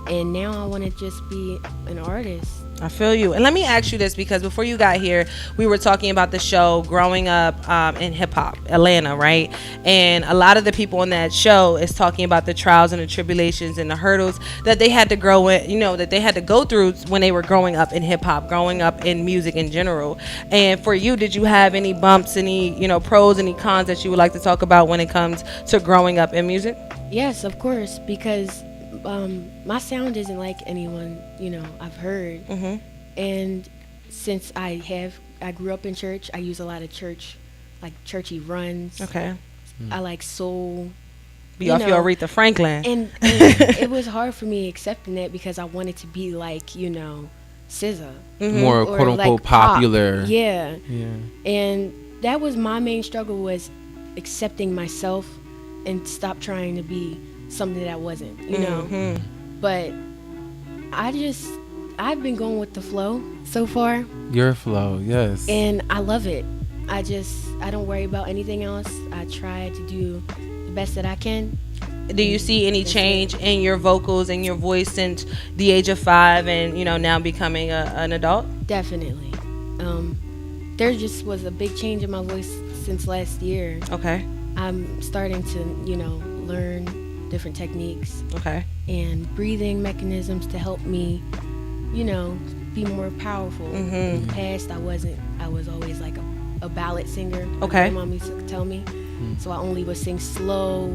Speaker 12: and now I want to just be an artist.
Speaker 2: I feel you. And let me ask you this, because before you got here, we were talking about the show growing up in hip hop, Atlanta, right? And a lot of the people on that show is talking about the trials and the tribulations and the hurdles that they had to grow in, that they had to go through when they were growing up in hip hop, growing up in music in general. And for you, did you have any bumps, any, pros, any cons that you would like to talk about when it comes to growing up in music?
Speaker 12: Yes, of course, because my sound isn't like anyone I've heard, and since I grew up in church, I use a lot of churchy runs.
Speaker 2: Okay.
Speaker 12: I like soul.
Speaker 2: Be off your Aretha Franklin.
Speaker 12: And it was hard for me accepting that because I wanted to be like SZA,
Speaker 6: more quote unquote
Speaker 12: like
Speaker 6: popular.
Speaker 12: Pop. Yeah. And that was my main struggle, was accepting myself and stop trying to be something that I wasn't, But I've been going with the flow so far.
Speaker 6: Your flow, yes.
Speaker 12: And I love it. I don't worry about anything else. I try to do the best that I can.
Speaker 2: Do you see any change in your vocals and your voice since the age of 5 and, now becoming an adult?
Speaker 12: Definitely. There just was a big change in my voice since last year.
Speaker 2: Okay.
Speaker 12: I'm starting to, learn different techniques.
Speaker 2: Okay.
Speaker 12: And breathing mechanisms to help me, be more powerful. In the past, I was always like a ballad singer.
Speaker 2: Okay.
Speaker 12: My mom used to tell me. So I only would sing slow,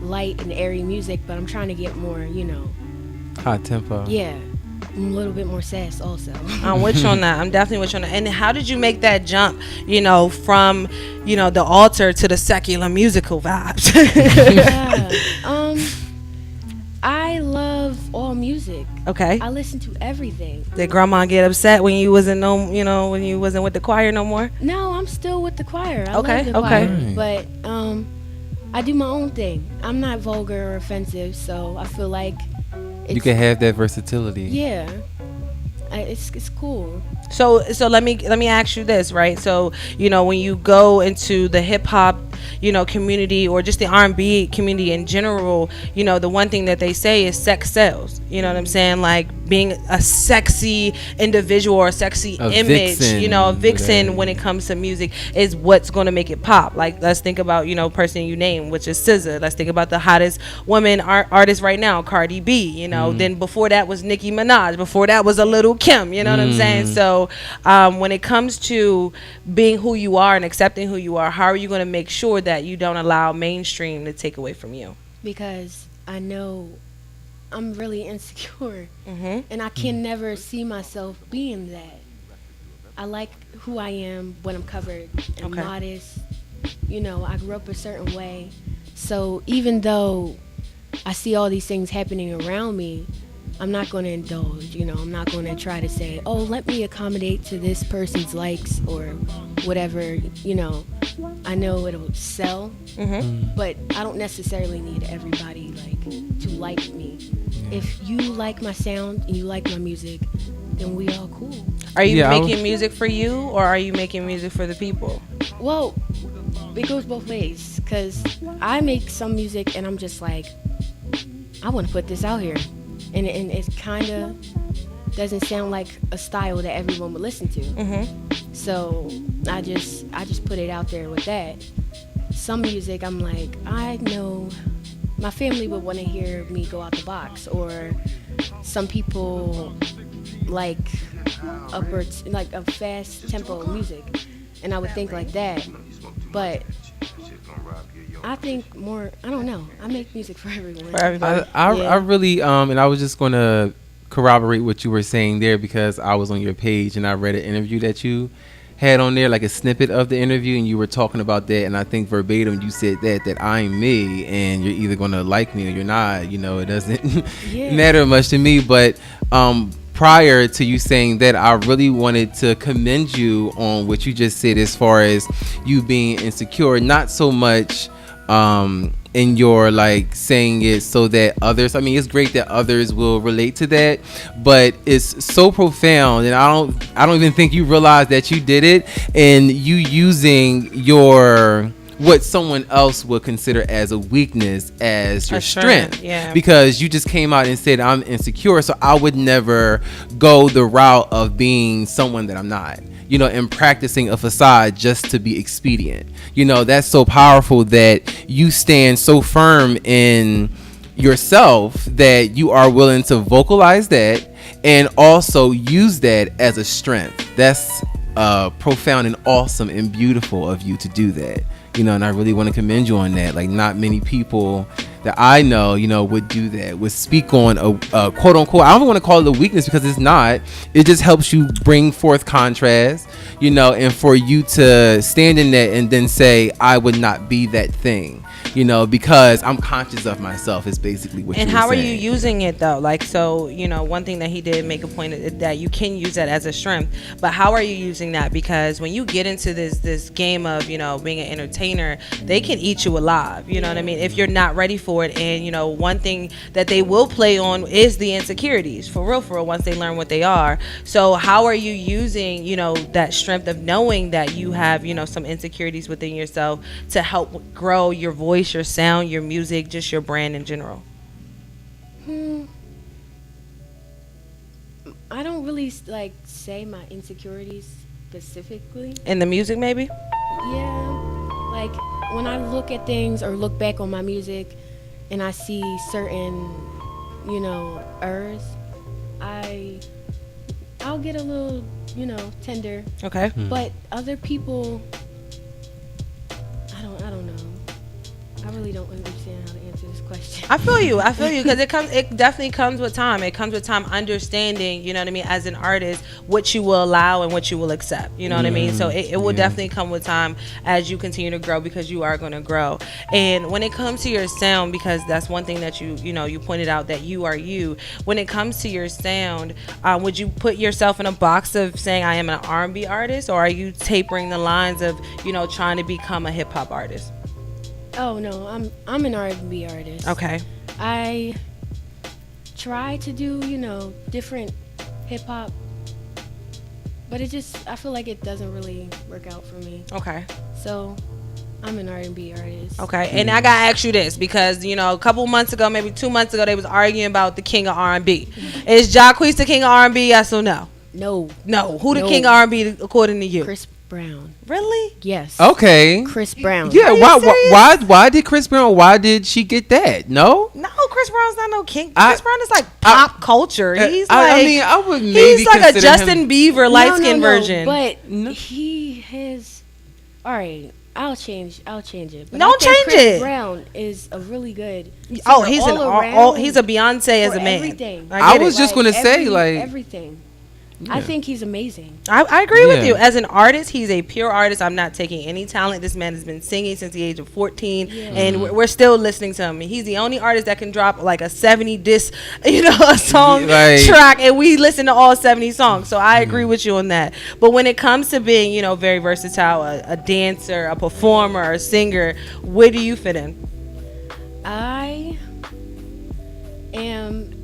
Speaker 12: light, and airy music, but I'm trying to get more,
Speaker 6: hot tempo.
Speaker 12: Yeah. A little bit more sass also.
Speaker 2: I'm with you on that. I'm definitely with you on that. And how did you make that jump, from, the altar to the secular musical vibes?
Speaker 12: I love all music.
Speaker 2: Okay.
Speaker 12: I listen to everything.
Speaker 2: Did grandma get upset when you wasn't when you wasn't with the choir no more?
Speaker 12: No, I'm still with the choir. I
Speaker 2: Okay,
Speaker 12: love the
Speaker 2: okay.
Speaker 12: choir, but I do my own thing. I'm not vulgar or offensive, so I feel like
Speaker 6: You can have that versatility.
Speaker 12: Yeah. It's cool.
Speaker 2: So let me ask you this, right? So, when you go into the hip hop, community, or just the R&B community in general, the one thing that they say is sex sells. You know what I'm saying? Like being a sexy individual or a sexy image,
Speaker 6: vixen,
Speaker 2: a vixen when it comes to music is what's going to make it pop. Like, let's think about, person you name, which is SZA. Let's think about the hottest woman artist right now, Cardi B, Then before that was Nicki Minaj. Before that was a Little Kim, you know what I'm saying? So when it comes to being who you are and accepting who you are, how are you going to make sure that you don't allow mainstream to take away from you?
Speaker 12: Because I know I'm really insecure, and I can never see myself being that. I like who I am when I'm covered and modest. I grew up a certain way. So even though I see all these things happening around me, I'm not going to indulge, I'm not going to try to say, oh, let me accommodate to this person's likes or whatever, I know it'll sell, but I don't necessarily need everybody to like me. If you like my sound and you like my music, then we all cool.
Speaker 2: Are you making music for you, or are you making music for the people?
Speaker 12: Well, it goes both ways, because I make some music and I'm just like, I want to put this out here. And it kind of doesn't sound like a style that everyone would listen to. So I just put it out there with that. Some music, I'm like, I know my family would want to hear me go out the box, or some people like like a fast tempo music, and I would think like that. But I think more, I don't know. I make music for everyone.
Speaker 2: For everybody.
Speaker 6: I really, and I was just going to corroborate what you were saying there, because I was on your page and I read an interview that you had on there, like a snippet of the interview, and you were talking about that, and I think verbatim you said that I'm me, and you're either going to like me or you're not. It doesn't matter much to me. But prior to you saying that, I really wanted to commend you on what you just said as far as you being insecure, not so much in your saying it so that others, it's great that others will relate to that, but it's so profound, and I don't even think you realize that you did it, and you using your what someone else would consider as a weakness as your strength.
Speaker 2: Yeah.
Speaker 6: Because you just came out and said, I'm insecure, so I would never go the route of being someone that I'm not, and practicing a facade just to be expedient. That's so powerful that you stand so firm in yourself that you are willing to vocalize that and also use that as a strength. That's profound and awesome and beautiful of you to do that. And I really want to commend you on that. Not many people that I know, would do that, would speak on a quote unquote, I don't want to call it a weakness, because it's not. It just helps you bring forth contrast, and for you to stand in that and then say, I would not be that thing, because I'm conscious of myself, is basically what you're saying.
Speaker 2: And how are you using it though? So, one thing that he did make a point of, that you can use that as a strength, but how are you using that? Because when you get into this game of, being an entertainer, they can eat you alive. You know what I mean? If you're not ready for sort. And you know, one thing that they will play on is the insecurities, for real, once they learn what they are. So how are you using, you know, that strength of knowing that you have, you know, some insecurities within yourself to help grow your voice, your sound, your music, just your brand in general?
Speaker 12: I don't really like say my insecurities specifically.
Speaker 2: In the music, maybe?
Speaker 12: Yeah. Like when I look at things or look back on my music and I see certain, you know, errors, I'll get a little, you know, tender.
Speaker 2: Okay.
Speaker 12: But other people, I don't know. I really don't understand how to answer this question.
Speaker 2: I feel you because it definitely comes with time. It comes with time understanding, you know what I mean, as an artist, what you will allow and what you will accept, you know what I mean? So it will definitely come with time as you continue to grow, because you are going to grow. And when it comes to your sound, because that's one thing that you pointed out, that you are you. When it comes to your sound, would you put yourself in a box of saying I am an R&B artist, or are you tapering the lines of, you know, trying to become a hip hop artist?
Speaker 12: Oh no, I'm an R&B artist.
Speaker 2: Okay.
Speaker 12: I try to do, you know, different hip hop, but I feel like it doesn't really work out for me.
Speaker 2: Okay.
Speaker 12: So I'm an R&B artist.
Speaker 2: Okay, and I gotta ask you this, because you know, a couple months ago, maybe 2 months ago, they was arguing about the king of R&B. Is Jacquees the king of R&B? Yes or no?
Speaker 12: No.
Speaker 2: Who the king of R&B according to you?
Speaker 12: Chris Brown.
Speaker 2: Really?
Speaker 12: Yes.
Speaker 6: Okay.
Speaker 12: Chris Brown.
Speaker 6: Yeah. Why did Chris Brown? Why did she get that? No.
Speaker 2: Chris Brown's not no king. Chris Brown is like pop culture. He's like,
Speaker 6: I mean, I would maybe
Speaker 2: he's like a
Speaker 6: consider
Speaker 2: Justin
Speaker 6: him
Speaker 2: Bieber light skin version.
Speaker 12: But he has. All right. I'll change it. But
Speaker 2: Don't change
Speaker 12: Chris
Speaker 2: it.
Speaker 12: Brown is a really good.
Speaker 2: Oh, he's he's a Beyonce as a man.
Speaker 12: Everything.
Speaker 6: I was just gonna say like
Speaker 12: everything. I think he's amazing.
Speaker 2: I agree with you. As an artist, he's a pure artist. I'm not taking any talent. This man has been singing since the age of 14, and we're still listening to him. He's the only artist that can drop like a 70 disc, you know, a song track, and we listen to all 70 songs. So I agree with you on that. But when it comes to being, you know, very versatile, a dancer, a performer, a singer, where do you fit in?
Speaker 12: I am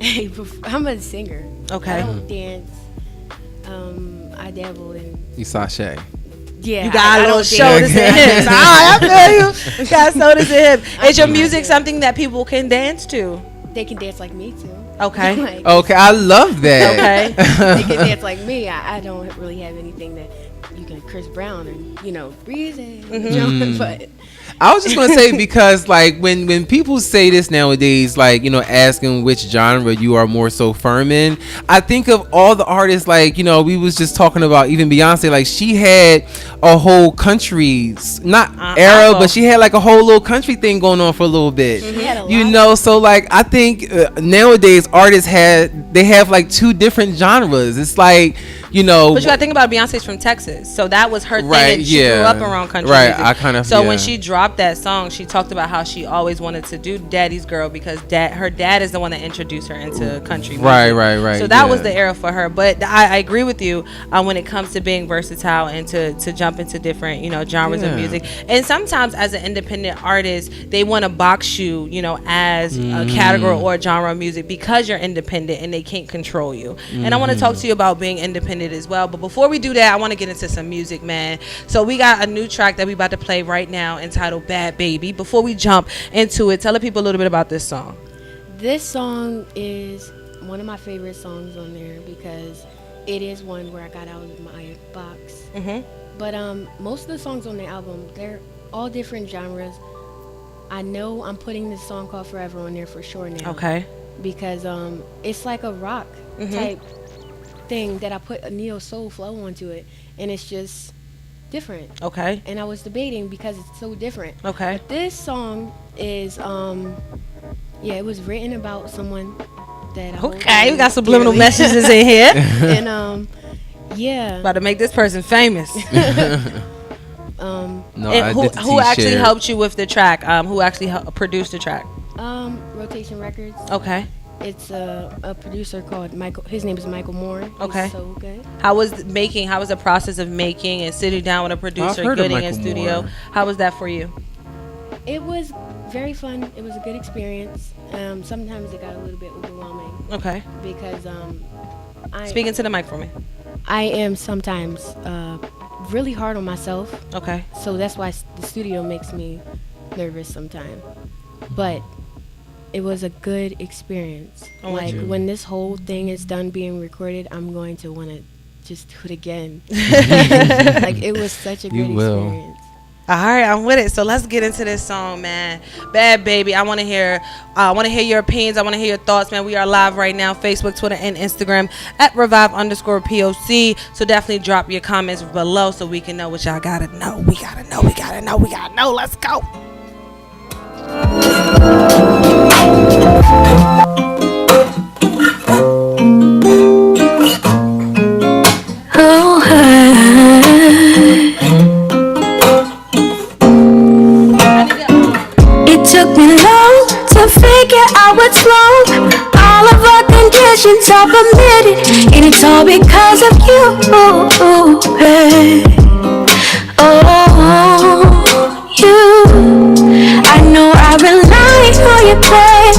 Speaker 12: I'm a singer.
Speaker 2: Okay.
Speaker 12: I don't dance. I dabble in.
Speaker 6: You sashay.
Speaker 12: Yeah,
Speaker 2: you got a little shoulders and hips. I feel you. You got shoulders and hips. Is your music something that people can dance to?
Speaker 12: They can dance like me too.
Speaker 2: Okay.
Speaker 6: Okay, I love that.
Speaker 2: Okay.
Speaker 12: They can dance like me. I don't really have anything that you can Chris Brown and, you know, breezy. But
Speaker 6: I was just gonna say, because like when people say this nowadays, like, you know, asking which genre you are more so firm in, I think of all the artists, like, you know, we was just talking about even Beyonce, like she had a whole country, not era, but she had like a whole little country thing going on for a little bit. You know, so like I think nowadays artists have like two different genres. It's like, you know,
Speaker 2: but you gotta think about Beyonce's from Texas, so that was her thing.
Speaker 6: Right,
Speaker 2: and she grew up around country music.
Speaker 6: I kind of
Speaker 2: when she dropped that song, she talked about how she always wanted to do Daddy's Girl because her dad is the one that introduced her into country music.
Speaker 6: Right.
Speaker 2: So that was the era for her. But I agree with you when it comes to being versatile and to jump into different, you know, genres of music. And sometimes as an independent artist, they want to box you, you know, as a category or a genre of music because you're independent and they can't control you. And I want to talk to you about being independent as well. But before we do that, I want to get into some music, man. So we got a new track that we about to play right now entitled Bad Baby. Before we jump into it, tell the people a little bit about this song.
Speaker 12: This song is one of my favorite songs on there because it is one where I got out of my box. But most of the songs on the album, they're all different genres. I know I'm putting this song called Forever on there for sure now.
Speaker 2: Okay.
Speaker 12: Because it's like a rock type thing that I put a neo soul flow onto it, and it's just different.
Speaker 2: Okay.
Speaker 12: And I was debating because it's so different.
Speaker 2: Okay.
Speaker 12: But this song is it was written about someone that I
Speaker 2: we got subliminal messages in here.
Speaker 12: And
Speaker 2: about to make this person famous.
Speaker 6: No,
Speaker 2: who actually helped you with the track? Who actually produced the track?
Speaker 12: Rotation Records.
Speaker 2: Okay.
Speaker 12: It's a producer called Michael. His name is Michael Moore.
Speaker 2: Okay.
Speaker 12: He's so good.
Speaker 2: How was the process of making and sitting down with a producer, getting in studio? How was that for you?
Speaker 12: It was very fun. It was a good experience. Sometimes it got a little bit overwhelming.
Speaker 2: Okay.
Speaker 12: Because
Speaker 2: speaking to the mic for me.
Speaker 12: I am sometimes really hard on myself.
Speaker 2: Okay.
Speaker 12: So that's why the studio makes me nervous sometimes. But it was a good experience. Like when this whole thing is done being recorded, I'm going to want to just do it again. Like it was such a good experience.
Speaker 2: All right, I'm with it. So let's get into this song, man. Bad Baby. I want to hear your opinions. I want to hear your thoughts, man. We are live right now, Facebook, Twitter, and Instagram at Revive_POC. So definitely drop your comments below so we can know what y'all gotta know. We gotta know. Let's go.
Speaker 8: Took me long to figure out what's wrong. All of our conditions are permitted, and it's all because of you. Hey. Oh, you. I know I rely on you, babe.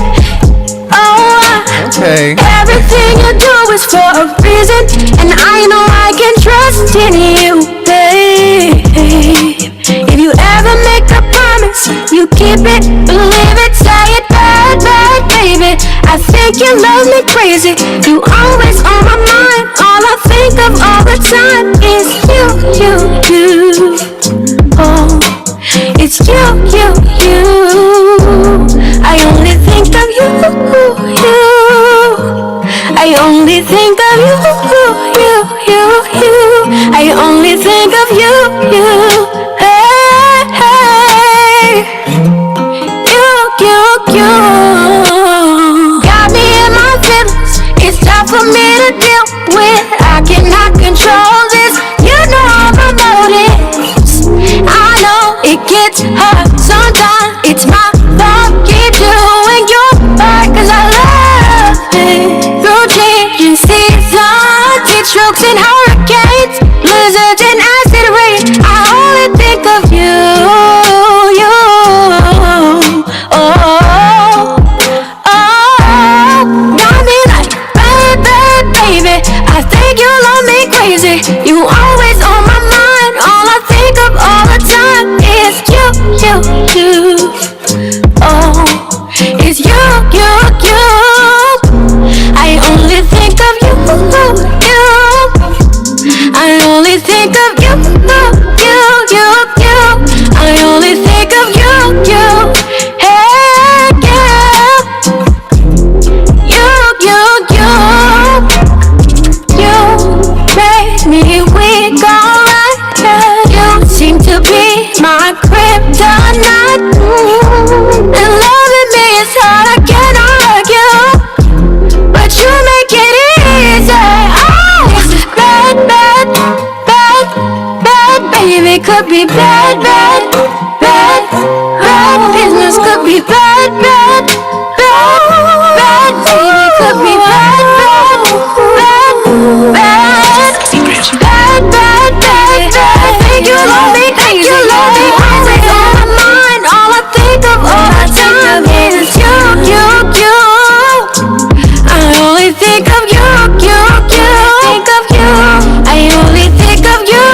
Speaker 8: Oh,
Speaker 6: okay.
Speaker 8: Everything you do is for a reason, and I know I can trust in you, babe. If you ever make a promise, you keep it, believe it, say it, bad, bad, baby. I think you love me crazy. You always on my mind. All I think of all the time is you. Oh, it's you. I only think of you. I only think of you. I only think of you. Got me in my feelings. It's tough for me to deal with. I cannot control this. You know all my motives. I know it gets hard sometimes. It's my fault. Keep doing your part, 'cause I love it. Through changing seasons, heat strokes and hurricanes, blizzards and acid rain, I only think of you. You always on my mind. All I think of all the time is you. Oh, it's you. I only think of you. I only think of you. I only think of you. Hey, you me weak, alright. You seem to be my kryptonite. And loving me is hard, I cannot argue, but you make it easy. Oh, this is bad, baby. Could be bad. Business could be bad. Baby, could be bad. I think you love me crazy. Always on my mind. All I think of all the time is you. I only think of you. I only think of you.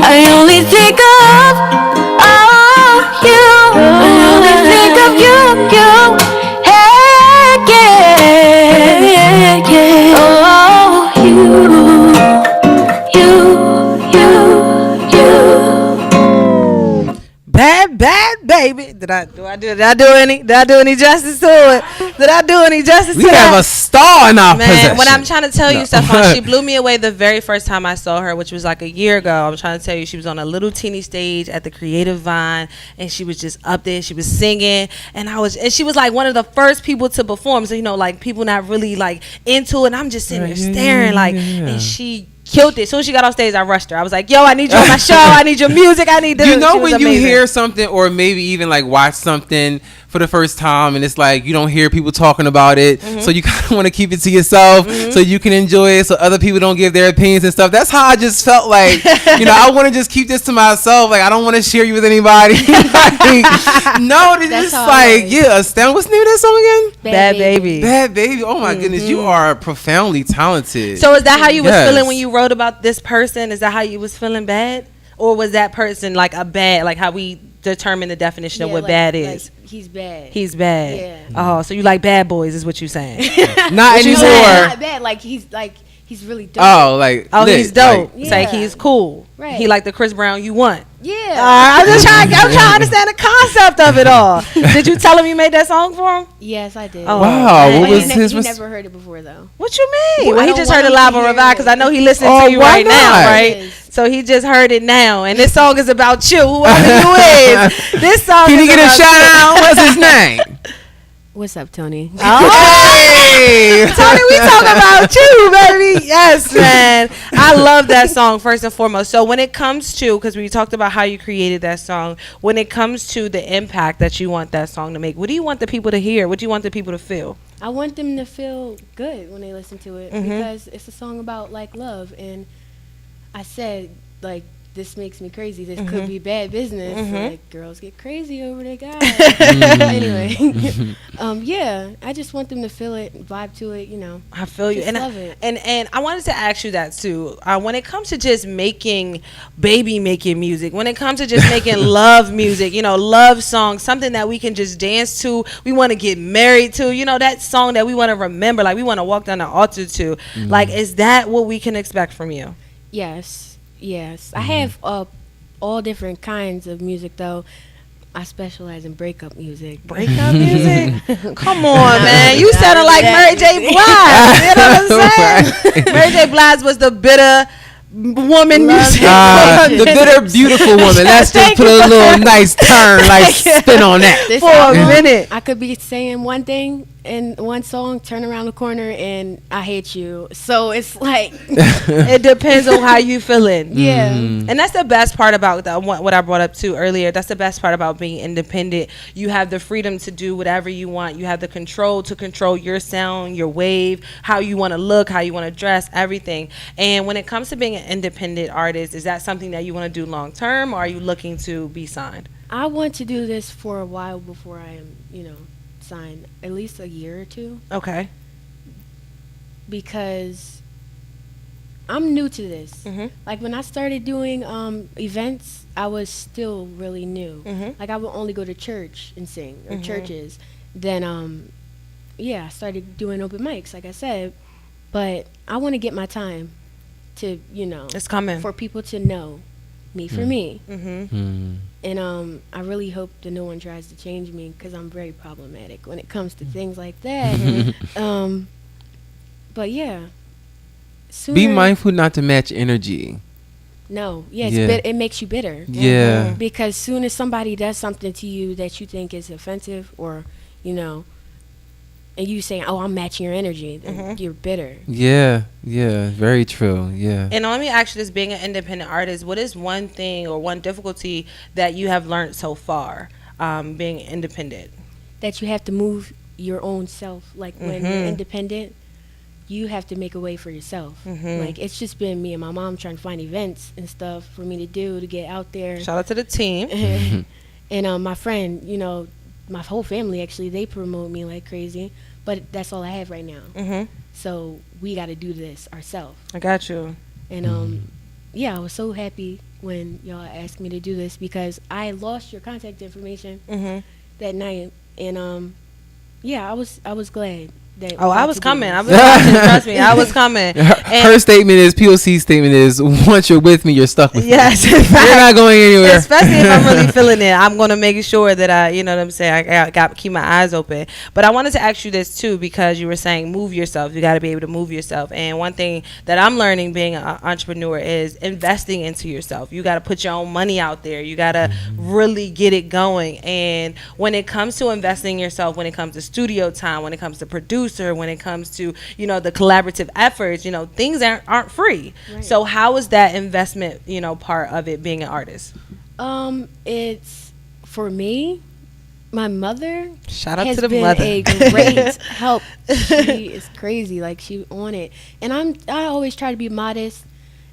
Speaker 8: I only think of you. I only think of you. Hey, yeah. Oh, you.
Speaker 2: Bad baby. Did I do any justice to it?
Speaker 6: We have a star in our possession.
Speaker 2: When I'm trying to tell you, Stephon, she blew me away the very first time I saw her, which was like a year ago. I'm trying to tell you, she was on a little teeny stage at the Creative Vine, and she was just up there. She was singing, and she was like one of the first people to perform. So like people not really like into it. And I'm just sitting there staring, and she Killed it. As soon as she got off stage, I rushed her. I was like, yo, I need you on my show. I need your music. I need this.
Speaker 6: You know
Speaker 2: She was
Speaker 6: when you
Speaker 2: amazing.
Speaker 6: hear something or maybe even like watch something for the first time and it's like you don't hear people talking about it, so you kind of want to keep it to yourself so you can enjoy it so other people don't give their opinions and stuff. That's how I just felt like, I want to just keep this to myself. Like I don't want to share you with anybody. Like, no, it's
Speaker 12: That's
Speaker 6: just
Speaker 12: how
Speaker 6: like,
Speaker 12: I was.
Speaker 6: yeah, Stan, what's the name of that song again?
Speaker 2: Bad Baby.
Speaker 6: Bad Baby. Oh my goodness, you are profoundly talented.
Speaker 2: So is that how you was
Speaker 6: Yes.
Speaker 2: feeling when you wrote about this person? Is that how you was feeling bad? Or was that person like a bad, like how we determine the definition of
Speaker 12: Yeah,
Speaker 2: what
Speaker 12: like-
Speaker 2: bad
Speaker 12: like,
Speaker 2: is?
Speaker 12: he's bad.
Speaker 2: He's bad.
Speaker 12: Yeah.
Speaker 2: Oh, so you like bad boys is what you saying.
Speaker 6: Not
Speaker 12: No,
Speaker 6: anymore.
Speaker 12: not bad. Like he's really dope.
Speaker 6: Oh, like
Speaker 2: Oh,
Speaker 6: lit,
Speaker 2: he's dope.
Speaker 6: like-
Speaker 2: It's like
Speaker 12: Yeah.
Speaker 2: he's cool.
Speaker 12: Right.
Speaker 2: He like the Chris Brown you want.
Speaker 12: Yeah.
Speaker 2: I'm trying to understand the concept of it all. Did you tell him you made that song for him?
Speaker 12: Yes, I did.
Speaker 2: Oh,
Speaker 6: Wow,
Speaker 2: man.
Speaker 6: what
Speaker 12: But
Speaker 6: was
Speaker 12: he
Speaker 6: his?
Speaker 12: he never heard it before though.
Speaker 2: What you mean?
Speaker 12: Well,
Speaker 2: Well,
Speaker 12: I
Speaker 2: he
Speaker 12: don't
Speaker 2: just
Speaker 12: want
Speaker 2: heard it
Speaker 12: him
Speaker 2: live
Speaker 12: to
Speaker 2: on
Speaker 12: hear
Speaker 2: Revive because I
Speaker 12: it.
Speaker 2: know he listening
Speaker 6: Oh,
Speaker 2: to you
Speaker 6: why
Speaker 2: right now,
Speaker 6: not?
Speaker 2: right?
Speaker 12: Yes.
Speaker 2: So he just heard it now, and this song is about you, whoever you is. This song
Speaker 6: Can
Speaker 2: is
Speaker 6: he get a
Speaker 2: about
Speaker 6: shout
Speaker 2: you.
Speaker 6: out? What's his name?
Speaker 12: What's up, Tony?
Speaker 6: Hey.
Speaker 2: Tony, we talk about you, baby. Yes, man. I love that song first and foremost. So when it comes to, because we talked about how you created that song, when it comes to the impact that you want that song to make, what do you want the people to hear? What do you want the people to feel?
Speaker 12: I want them to feel good when they listen to it because it's a song about like love, and I said like this makes me crazy. This could be bad business. Like girls get crazy over their guys. Anyway, yeah, I just want them to feel it, vibe to it.
Speaker 2: I feel you,
Speaker 12: Just
Speaker 2: and
Speaker 12: love it.
Speaker 2: and I wanted to ask you that too. When it comes to just making making music, when it comes to just making love music, love songs, something that we can just dance to, we want to get married to, that song that we want to remember, like we want to walk down the altar to. Like, is that what we can expect from you?
Speaker 12: Yes. I have all different kinds of music though. I specialize in breakup music.
Speaker 2: Breakup music? Come on, man. You sounded like Mary J. Blige. You know what I'm saying? Mary J. Blige was the bitter woman music.
Speaker 6: The bitter, beautiful woman. Let's just put a little nice turn, like spin on that.
Speaker 12: This
Speaker 2: For a
Speaker 12: album,
Speaker 2: minute.
Speaker 12: I could be saying one thing in one song, turn around the corner, and I hate you. So it's like,
Speaker 2: It depends on how you feeling.
Speaker 12: yeah.
Speaker 2: And that's the best part about what I brought up too earlier. That's the best part about being independent. You have the freedom to do whatever you want. You have the control to control your sound, your wave, how you want to look, how you want to dress, everything. And when it comes to being an independent artist, is that something that you want to do long term, or are you looking to be signed?
Speaker 12: I want to do this for a while before I am, signed. At least a year or two.
Speaker 2: Okay.
Speaker 12: Because I'm new to this.
Speaker 2: Mhm.
Speaker 12: Like when I started doing events, I was still really new.
Speaker 2: Mhm.
Speaker 12: Like I would only go to church and sing or churches. Then I started doing open mics, like I said. But I want to get my time to,
Speaker 2: It's coming.
Speaker 12: for people to know me for me.
Speaker 2: Mm-hmm.
Speaker 12: And I really hope that no one tries to change me because I'm very problematic when it comes to things like that. But yeah.
Speaker 6: Be
Speaker 12: Sooner-
Speaker 6: mindful not to match energy.
Speaker 12: No, yeah,
Speaker 6: Yeah.
Speaker 12: it makes you bitter.
Speaker 6: Yeah.
Speaker 12: Because soon as somebody does something to you that you think is offensive or, and you saying, oh, I'm matching your energy, then you're bitter.
Speaker 6: Yeah. Very true. Yeah.
Speaker 2: And let me ask you this, being an independent artist, what is one thing or one difficulty that you have learned so far being independent?
Speaker 12: That you have to move your own self. Like when you're independent, you have to make a way for yourself. Like it's just been me and my mom trying to find events and stuff for me to do to get out there.
Speaker 2: Shout out to the team.
Speaker 12: And my friend, my whole family actually, they promote me like crazy, but that's all I have right now. So we got to do this ourselves.
Speaker 2: I got you.
Speaker 12: And I was so happy when y'all asked me to do this because I lost your contact information that night, and I was glad. That
Speaker 2: Oh,
Speaker 12: we
Speaker 2: I
Speaker 12: got
Speaker 2: was
Speaker 12: to do
Speaker 2: coming.
Speaker 12: this.
Speaker 2: I was watching. Trust me, I was coming.
Speaker 6: Her statement is, P.O.C. statement is, once you're with me, you're stuck with
Speaker 2: Yes,
Speaker 6: me. You're not going anywhere.
Speaker 2: Especially if I'm really feeling it, I'm gonna make sure that I, you know what I'm saying, I got keep my eyes open. But I wanted to ask you this too because you were saying move yourself. You got to be able to move yourself. And one thing that I'm learning being an entrepreneur is investing into yourself. You got to put your own money out there. You got to really get it going. And when it comes to investing in yourself, when it comes to studio time, when it comes to producing, producer, when it comes to, you know, the collaborative efforts, you know, things aren't free.
Speaker 12: Right.
Speaker 2: So how is that investment, you know, part of it being an artist?
Speaker 12: It's for me. My mother
Speaker 2: Shout out
Speaker 12: has
Speaker 2: to the
Speaker 12: been
Speaker 2: mother.
Speaker 12: a great help. She is crazy, like she on it, and I always try to be modest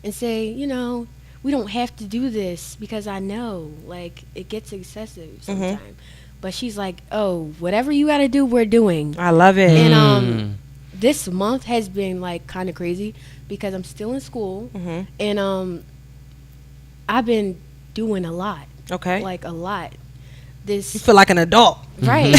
Speaker 12: and say, you know, we don't have to do this because I know like it gets excessive sometimes. But she's like, oh, whatever you got to do, we're doing.
Speaker 2: I love it.
Speaker 12: And this month has been like kind of crazy because I'm still in school, and I've been doing a lot.
Speaker 2: Okay.
Speaker 12: Like a lot.
Speaker 2: You feel like an adult.
Speaker 12: Right.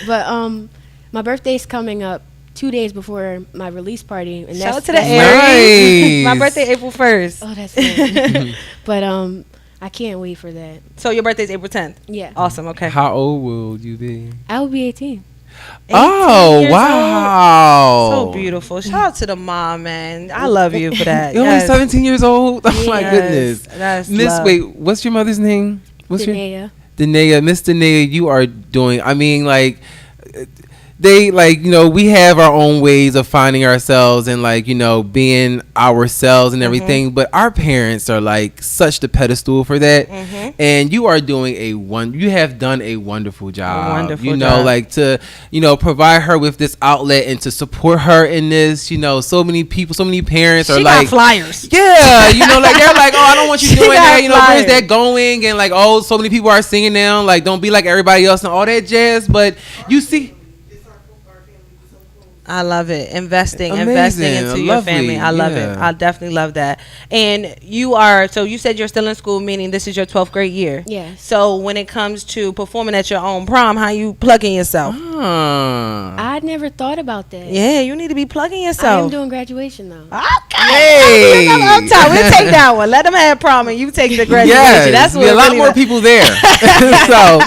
Speaker 12: But my birthday's coming up 2 days before my release party, and
Speaker 2: Shout out
Speaker 12: that's
Speaker 2: to the Aries. My birthday April 1st.
Speaker 12: Oh, that's nice. But I can't wait for that.
Speaker 2: So your birthday's April 10th.
Speaker 12: Yeah.
Speaker 2: Awesome. Okay.
Speaker 6: How old will you be?
Speaker 12: I will be 18.
Speaker 6: Oh,
Speaker 2: years
Speaker 6: wow.
Speaker 2: So beautiful. Shout out to the mom, man. I love you for that.
Speaker 6: You're only 17 years old? Oh, my goodness.
Speaker 2: That's
Speaker 6: Miss,
Speaker 2: love.
Speaker 6: wait, what's your mother's name? What's
Speaker 12: Danaea.
Speaker 6: Danaea. Miss Danaea, you are doing, I mean, like, they, like, you know, we have our own ways of finding ourselves and, like, you know, being ourselves and everything, but our parents are, like, such the pedestal for that. And you are doing you have done a wonderful job. You know, like, to, you know, provide her with this outlet and to support her in this, you know, so many people, so many parents are like,
Speaker 2: flyers.
Speaker 6: yeah, you know, like, they're like, oh, I don't want you
Speaker 2: She
Speaker 6: doing
Speaker 2: got
Speaker 6: that, you know, where's
Speaker 2: flyers.
Speaker 6: that going? And, like, oh, so many people are singing now, like, don't be like everybody else and all that jazz. But you see,
Speaker 2: I love it. Investing
Speaker 6: Amazing.
Speaker 2: into your
Speaker 6: Lovely.
Speaker 2: family. I love it.
Speaker 6: Yeah.
Speaker 2: I definitely love that. And so you said you're still in school, meaning this is your 12th grade year.
Speaker 12: Yes.
Speaker 2: So when it comes to performing at your own prom, how you plugging yourself?
Speaker 12: I never thought about that.
Speaker 2: Yeah, you need to be plugging
Speaker 12: I
Speaker 2: yourself.
Speaker 12: am doing graduation though.
Speaker 2: Hey. We'll take that one. Let them have prom and you take the graduation.
Speaker 6: yes,
Speaker 2: That's
Speaker 6: be
Speaker 2: what
Speaker 6: a lot
Speaker 2: really
Speaker 6: more people there. So,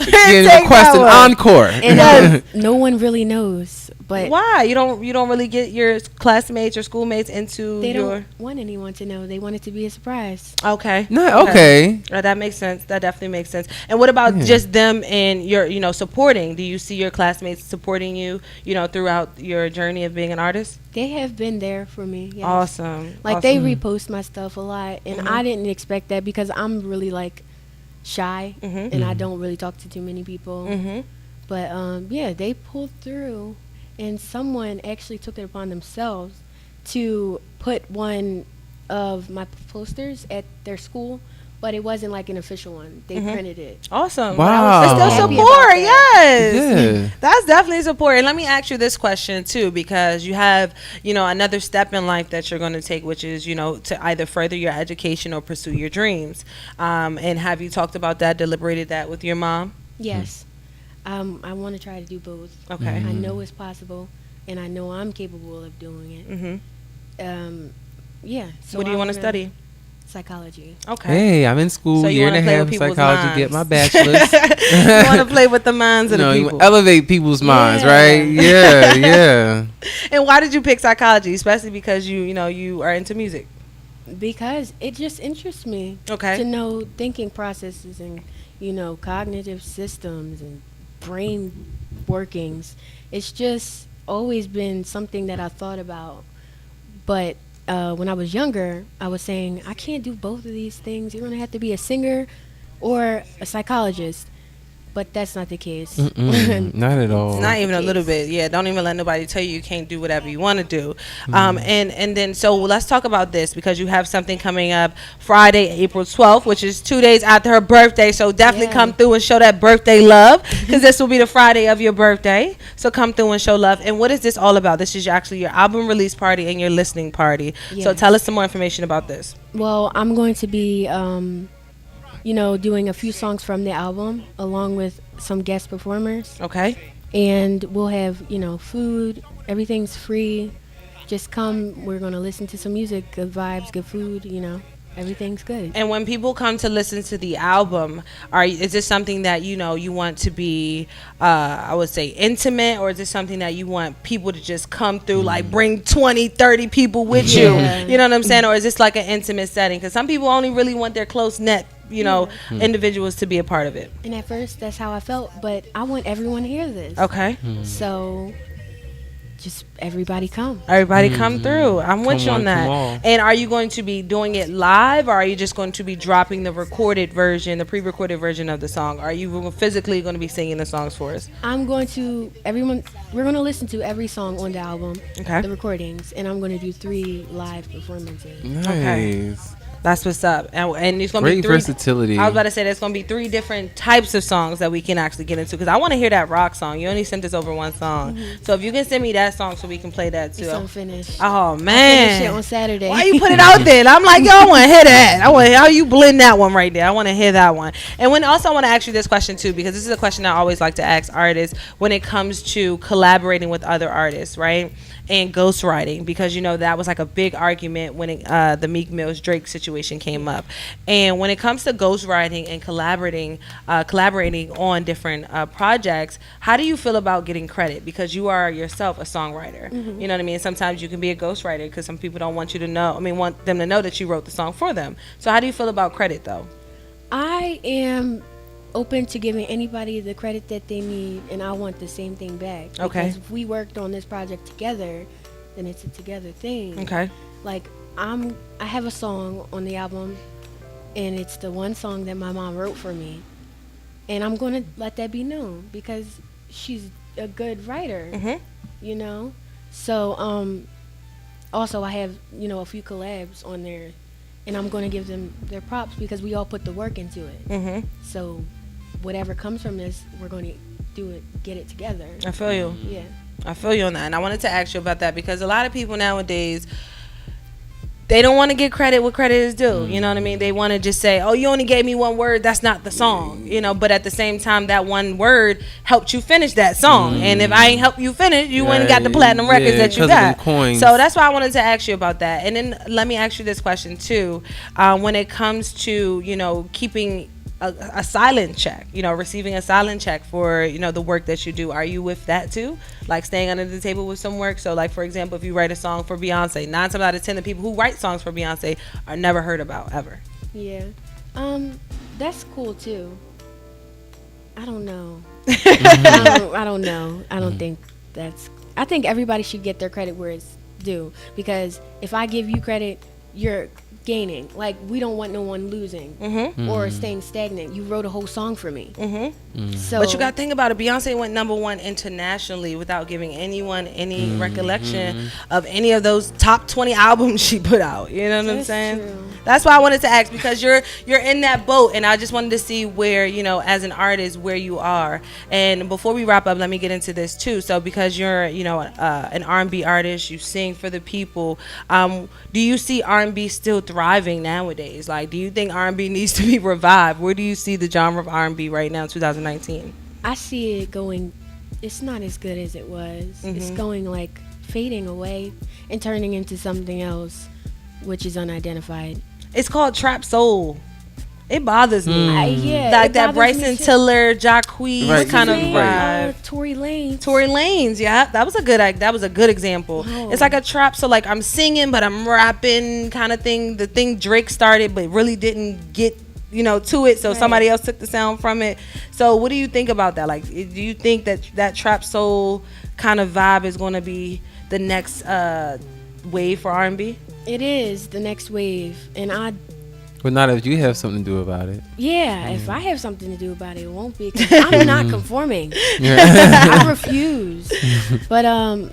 Speaker 6: you
Speaker 2: Take
Speaker 6: request
Speaker 2: that
Speaker 6: an
Speaker 2: one.
Speaker 6: encore.
Speaker 12: And no one really knows. But
Speaker 2: why you don't really get your classmates or schoolmates into
Speaker 12: they
Speaker 2: your?
Speaker 12: don't want anyone to know. They want it to be a surprise.
Speaker 2: Okay.
Speaker 6: No, okay.
Speaker 2: That makes sense. That definitely makes sense. And what about just them and your, you know, supporting? Do you see your classmates supporting you, you know, throughout your journey of being an artist?
Speaker 12: They have been there for me. Yes.
Speaker 2: Awesome.
Speaker 12: Like they repost my stuff a lot, and I didn't expect that because I'm really like shy and I don't really talk to too many people. But yeah, they pulled through. And someone actually took it upon themselves to put one of my posters at their school, but it wasn't like an official one. They printed it.
Speaker 2: Awesome.
Speaker 6: Wow.
Speaker 2: It's still
Speaker 12: happy
Speaker 2: support.
Speaker 12: about that.
Speaker 2: Yes.
Speaker 6: Yeah.
Speaker 2: That's definitely support. And let me ask you this question too, because you have, you know, another step in life that you're going to take, which is, you know, to either further your education or pursue your dreams. And have you talked about that, deliberated that with your mom?
Speaker 12: Yes. I want to try to do both.
Speaker 2: Okay.
Speaker 12: I know it's possible, and I know I'm capable of doing it. Yeah. So
Speaker 2: What do you want to study?
Speaker 12: Psychology.
Speaker 2: Okay.
Speaker 6: Hey, I'm in school,
Speaker 2: So you
Speaker 6: year and
Speaker 2: wanna
Speaker 6: a
Speaker 2: play
Speaker 6: half
Speaker 2: with
Speaker 6: in
Speaker 2: people's
Speaker 6: psychology, get
Speaker 2: minds.
Speaker 6: my bachelor's.
Speaker 2: You want to play with the minds of
Speaker 6: No,
Speaker 2: the
Speaker 6: you
Speaker 2: people.
Speaker 6: elevate people's minds,
Speaker 12: Yeah.
Speaker 6: right? Yeah, yeah.
Speaker 2: And why did you pick psychology? Especially because you know, you are into music.
Speaker 12: Because it just interests me
Speaker 2: Okay.
Speaker 12: to know thinking processes and, you know, cognitive systems and brain workings. It's just always been something that I thought about. But when I was younger, I was saying, I can't do both of these things. You're going to have to be a singer or a psychologist. But that's not the case.
Speaker 6: Not at all.
Speaker 2: Not even a little bit. Yeah, don't even let nobody tell you can't do whatever you want to do. And then so let's talk about this, because you have something coming up Friday, April 12th, which is 2 days after her birthday. So definitely come through and show that birthday love, because this will be the Friday of your birthday. So come through and show love. And what is this all about? This is actually your album release party and your listening party. So
Speaker 12: Yes.
Speaker 2: tell us some more information about this.
Speaker 12: Well, I'm going to be, you know, doing a few songs from the album along with some guest performers.
Speaker 2: Okay.
Speaker 12: And we'll have, you know, food. Everything's free. Just come. We're going to listen to some music, good vibes, good food, you know. Everything's good.
Speaker 2: And when people come to listen to the album, is this something that, you know, you want to be, I would say, intimate, or is this something that you want people to just come through, like bring 20, 30 people with you? You know what I'm saying? Or is this like an intimate setting? Because some people only really want their close-knit individuals to be a part of it.
Speaker 12: And at first, that's how I felt, but I want everyone to hear this.
Speaker 2: Okay.
Speaker 12: So, just everybody come.
Speaker 2: Everybody come through. I'm with you on that. And are you going to be doing it live, or are you just going to be dropping the recorded version, the pre-recorded version of the song? Are you physically going to be singing the songs for us?
Speaker 12: We're going to listen to every song on the album, the recordings, and I'm going to do 3 live performances.
Speaker 6: Nice.
Speaker 2: Okay. That's what's up. And it's going to be 3
Speaker 6: versatility.
Speaker 2: I was about to say there's going to be 3 different types of songs that we can actually get into, because I want to hear that rock song. You only sent us over 1 song. So if you can send me that song so we can play that too.
Speaker 12: It's unfinished.
Speaker 2: Oh man.
Speaker 12: I finished it on Saturday.
Speaker 2: Why you put it out there? I'm like, yo, I want to hear that. I want how you blend that one right there. I want to hear that one. And also I want to ask you this question too, because this is a question I always like to ask artists when it comes to collaborating with other artists, right? And ghostwriting, because that was like a big argument when the Meek Mill's Drake situation came up. And when it comes to ghostwriting and collaborating on different projects, how do you feel about getting credit? Because you are yourself a songwriter. You know what I mean? Sometimes you can be a ghostwriter because some people don't want want them to know that you wrote the song for them. So how do you feel about credit though?
Speaker 12: I am open to giving anybody the credit that they need, and I want the same thing back.
Speaker 2: Okay.
Speaker 12: Because if we worked on this project together, then it's a together thing.
Speaker 2: Okay.
Speaker 12: Like I have a song on the album, and it's the one song that my mom wrote for me, and I'm gonna let that be known because she's a good writer. So also I have a few collabs on there, and I'm gonna give them their props because we all put the work into it. So whatever comes from this, we're going to get it together.
Speaker 2: I feel you.
Speaker 12: Yeah.
Speaker 2: I feel you on that. And I wanted to ask you about that because a lot of people nowadays, they don't want to get credit what credit is due. You know what I mean? They want to just say, oh, you only gave me 1 word. That's not the song. But at the same time, that 1 word helped you finish that song. And if I ain't help you finish, you ain't got the platinum records that you got. So that's why I wanted to ask you about that. And then let me ask you this question too. When it comes to, keeping a silent check, receiving a silent check for, the work that you do. Are you with that too? Like staying under the table with some work? So like, for example, if you write a song for Beyonce, 9 times out of 10, the people who write songs for Beyonce are never heard about ever.
Speaker 12: Yeah. That's cool too. I don't know. I don't know. I don't think I think everybody should get their credit where it's due, because if I give you credit, you're gaining. Like, we don't want no one losing or staying stagnant. You wrote a whole song for me. So,
Speaker 2: but you got to think about it. Beyonce went #1 internationally without giving anyone any recollection of any of those top 20 albums she put out. You know what I'm saying?
Speaker 12: True.
Speaker 2: That's why I wanted to ask, because you're in that boat, and I just wanted to see where, as an artist, where you are. And before we wrap up, let me get into this too. So because you're, an R&B artist, you sing for the people. Do you see R&B still thriving nowadays? Like, do you think R&B needs to be revived? Where do you see the genre of R&B right now in 2019?
Speaker 12: I see it going, it's not as good as it was. It's going like fading away and turning into something else, which is unidentified.
Speaker 2: It's called trap soul. It bothers me.
Speaker 12: Like
Speaker 2: that Bryson Tiller, Jacquees kind of vibe.
Speaker 12: Tory
Speaker 2: Lanez, yeah, that was a good example. It's like a trap, so like I'm singing but I'm rapping kind of thing. The thing Drake started but really didn't get to it, so somebody else took the sound from it. So what do you think about that? Like, do you think that trap soul kind of vibe is going to be the next wave for R&B?
Speaker 12: It is the next wave, and
Speaker 6: but not if you have something to do about it.
Speaker 12: Yeah, if I have something to do about it, it won't be, because I'm not conforming. I refuse. But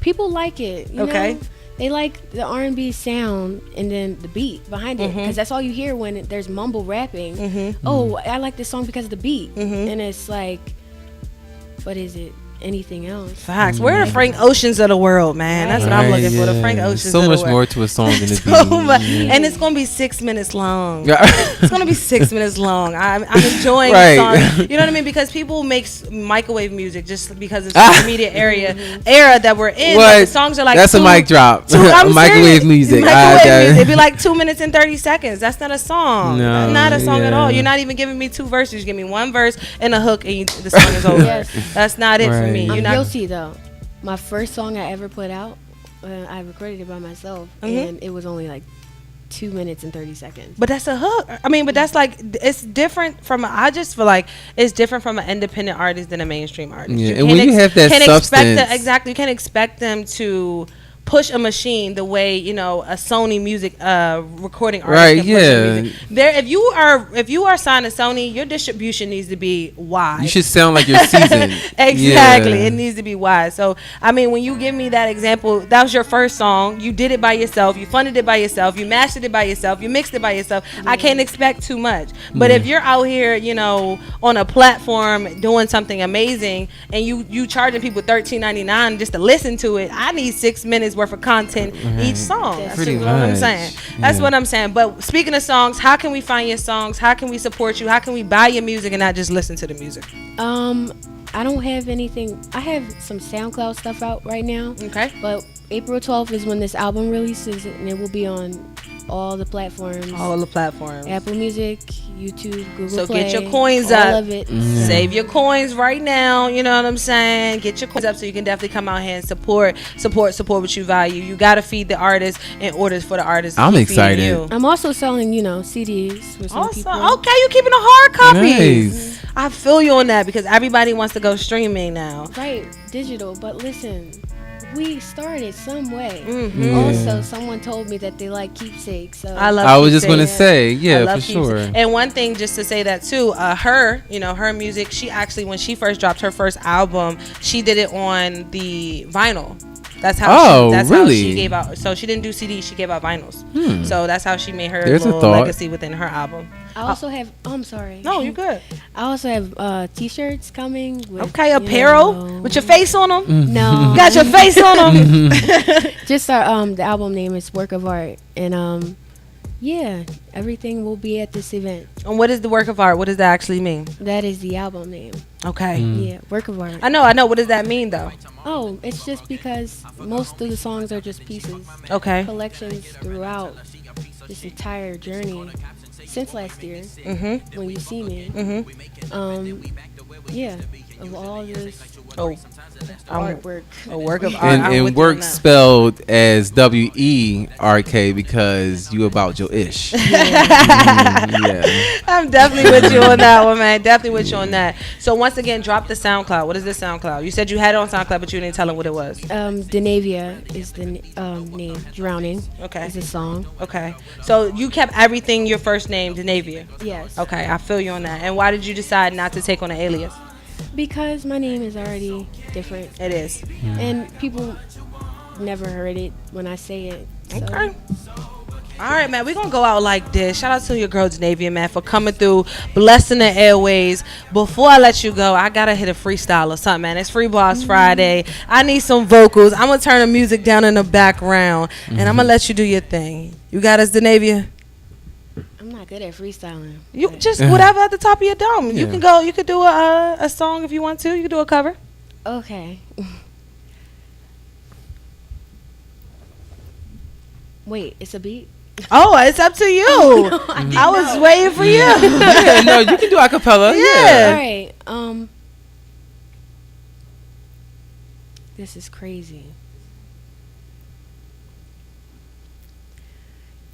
Speaker 12: people like it. You know? They like the R&B sound and then the beat behind it, because that's all you hear when there's mumble rapping. Oh, I like this song because of the beat. And it's like, but is it anything else?
Speaker 2: Facts. Where are the Frank Oceans of the world, man? That's what I'm looking for. The Frank Oceans.
Speaker 6: So
Speaker 2: of the
Speaker 6: much
Speaker 2: world.
Speaker 6: more to a song than the beat.
Speaker 2: And it's gonna be 6 minutes long. It's gonna be 6 minutes long. I'm enjoying the song. You know what I mean? Because people make microwave music just because it's social media era that we're in. But the songs are like,
Speaker 6: that's a mic drop. Microwave music.
Speaker 2: It'd be like 2 minutes and 30 seconds. That's not a song.
Speaker 6: No,
Speaker 2: not a song at all. You're not even giving me 2 verses. You give me 1 verse and a hook, and the song is over. That's not it for me.
Speaker 12: I'm guilty though. My first song I ever put out, I recorded it by myself, and it was only like 2 minutes and 30 seconds.
Speaker 2: But that's a hook. I mean, but that's like, it's different from, I just feel like it's different from an independent artist than a mainstream artist.
Speaker 6: Yeah, and when you have that substance.
Speaker 2: Exactly. You can't expect them to push a machine the way, you know, a Sony music recording artist can push a music. There, if you are signed to Sony, your distribution needs to be wide.
Speaker 6: You should sound like you're seasoned.
Speaker 2: Exactly. Yeah. It needs to be wide. So, I mean, when you give me that example, that was your first song. You did it by yourself. You funded it by yourself. You mastered it by yourself. You mixed it by yourself. I can't expect too much. But if you're out here, you know, on a platform doing something amazing and you charging people $13.99 just to listen to it, I need 6 minutes worth of content each song. That's what I'm saying. That's what I'm saying. But speaking of songs, how can we find your songs? How can we support you? How can we buy your music and not just listen to the music?
Speaker 12: I don't have anything. I have some SoundCloud stuff out right now.
Speaker 2: Okay.
Speaker 12: But April 12th is when this album releases, and it will be on all the platforms.
Speaker 2: All the platforms.
Speaker 12: Apple Music, YouTube, Google
Speaker 2: so
Speaker 12: Play.
Speaker 2: So get your coins up.
Speaker 12: All of it.
Speaker 2: Save your coins right now. You know what I'm saying? Get your coins up so you can definitely come out here and support what you value. You got to feed the artist in order for the artist to
Speaker 6: I'm
Speaker 2: keep
Speaker 6: excited.
Speaker 2: feeding you.
Speaker 12: I'm also selling, you know, CDs for some people.
Speaker 2: Okay, you keeping a hard copy.
Speaker 6: Nice.
Speaker 2: I feel you on that because everybody wants to go streaming now.
Speaker 12: Right, digital. But listen, we started some way.
Speaker 2: Mm-hmm.
Speaker 12: Also, someone told me that they like keepsakes. So
Speaker 6: I was just gonna say, yeah, for sure.
Speaker 2: And one thing, just to say that too, her music. She actually, when she first dropped her first album, she did it on the vinyl. That's how. How she gave out. So she didn't do CDs. She gave out vinyls. So that's how she made her little legacy within her album.
Speaker 12: I also have. I'm sorry.
Speaker 2: No, you're good.
Speaker 12: I also have T-shirts coming. With,
Speaker 2: apparel with your face on them.
Speaker 12: No,
Speaker 2: you got your face on them.
Speaker 12: Just our the album name is Work of Art, and yeah, everything will be at this event.
Speaker 2: And what is the Work of Art? What does that actually mean?
Speaker 12: That is the album name.
Speaker 2: Okay.
Speaker 12: Yeah, Work of Art.
Speaker 2: I know. What does that mean though?
Speaker 12: Oh, it's just because most of the songs are just pieces.
Speaker 2: Okay.
Speaker 12: Collections throughout this entire journey. Since last year, when you see me, yeah, of all this artwork,
Speaker 2: a work of art,
Speaker 6: and work spelled as WERK because you about your ish. Yeah,
Speaker 2: I'm definitely with you on that one, man. Definitely with you on that. So once again, drop the SoundCloud. What is the SoundCloud? You said you had it on SoundCloud, but you didn't tell them what it was.
Speaker 12: DANAVIA is the name. Drowning.
Speaker 2: Okay.
Speaker 12: Is a song.
Speaker 2: Okay. So you kept everything your first name, DANAVIA.
Speaker 12: Yes.
Speaker 2: Okay, I feel you on that. And why did you decide not to take on an alias?
Speaker 12: Because my name is already different.
Speaker 2: It is.
Speaker 12: And people never heard it when I say it. So.
Speaker 2: Okay. All right, man, we're going to go out like this. Shout out to your girl, DANAVIA, man, for coming through, blessing the airways. Before I let you go, I got to hit a freestyle or something, man. It's BARZ Friday. I need some vocals. I'm going to turn the music down in the background, and I'm going to let you do your thing. You got us, DANAVIA?
Speaker 12: I'm not good at freestyling.
Speaker 2: You just whatever at the top of your dome. Yeah. You could do a song if you want to. You could do a cover.
Speaker 12: Okay. Wait, it's a beat?
Speaker 2: Oh, it's up to you. No, I was waiting for you.
Speaker 6: Yeah, no, you can do a cappella. Yeah.
Speaker 12: All right. This is crazy.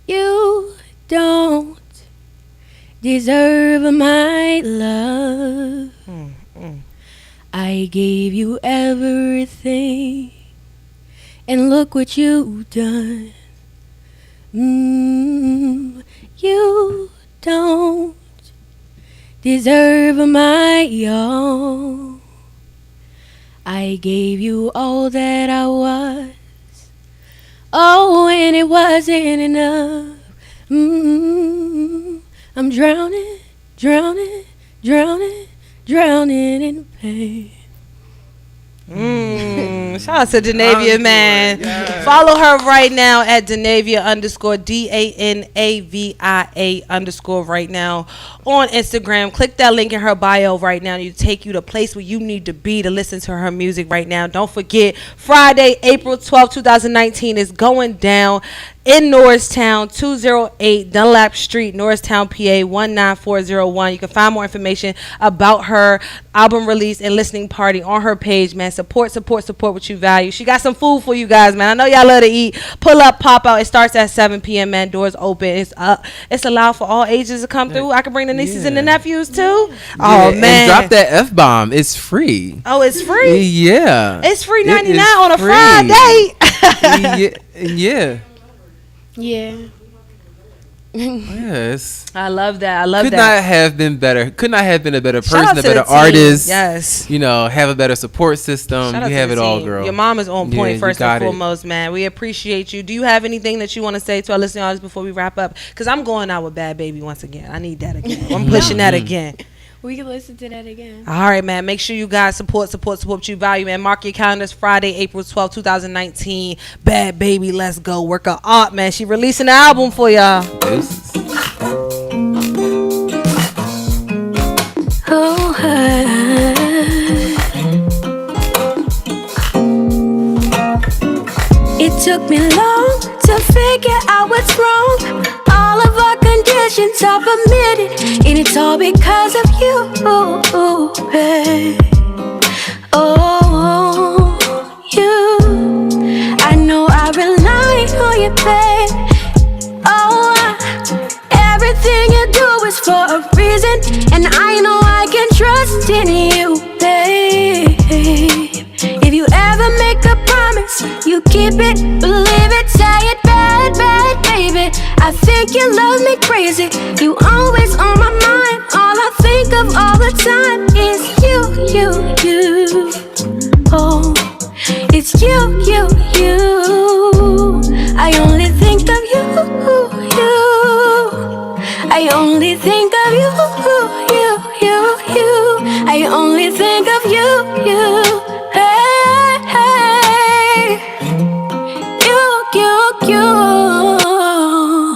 Speaker 12: You don't deserve my love. I gave you everything, and look what you've done. You don't deserve my all. I gave you all that I was. Oh, and it wasn't enough. I'm drowning, drowning, drowning, drowning in pain.
Speaker 2: Shout out to DANAVIA, man. Yes. Follow her right now at DANAVIA _DANAVIA_ right now on Instagram. Click that link in her bio right now. You take you to the place where you need to be to listen to her music right now. Don't forget, Friday, April 12, 2019 is going down in Norristown, 208 Dunlap Street, Norristown, PA 19401. You can find more information about her album release and listening party on her page, man. Support what you value. She got some food for you guys, man. I know y'all love to eat. Pull up, pop out. It starts at 7 p.m., man. Doors open. It's allowed for all ages to come through. I can bring the nieces and the nephews too. Oh, man.
Speaker 6: And drop that F-bomb. It's free.
Speaker 2: Oh, it's free?
Speaker 6: Yeah.
Speaker 2: It's free 99 on a Friday.
Speaker 6: Yeah.
Speaker 2: Yes. I love that.
Speaker 6: Could not have been better. Could not have been a better person, a better artist.
Speaker 2: Yes.
Speaker 6: Have a better support system. You have it all, girl.
Speaker 2: Your mom is on point first and foremost, man. We appreciate you. Do you have anything that you want to say to our listening audience before we wrap up? Because I'm going out with Bad Baby once again. I need that again. I'm pushing that again.
Speaker 12: We can listen to that again.
Speaker 2: All right, man. Make sure you guys support what you value, man. Mark your calendars. Friday, April 12, 2019. Bad Baby, let's go. Work of art, man. She releasing an album for y'all.
Speaker 8: Oh, it took me long to figure out what's wrong. All of our conditions are permitted, and it's all because of you, babe. Oh, you. I know I rely on you, babe. Oh, everything you do is for a reason, and I know I can trust in you, babe. If you ever make a promise, you keep it, believe it, say it, bad, baby. I think you love me crazy. You always on my mind. All I think of all the time is you. Oh, it's you. I only think of you. I only think of you. I only think of you.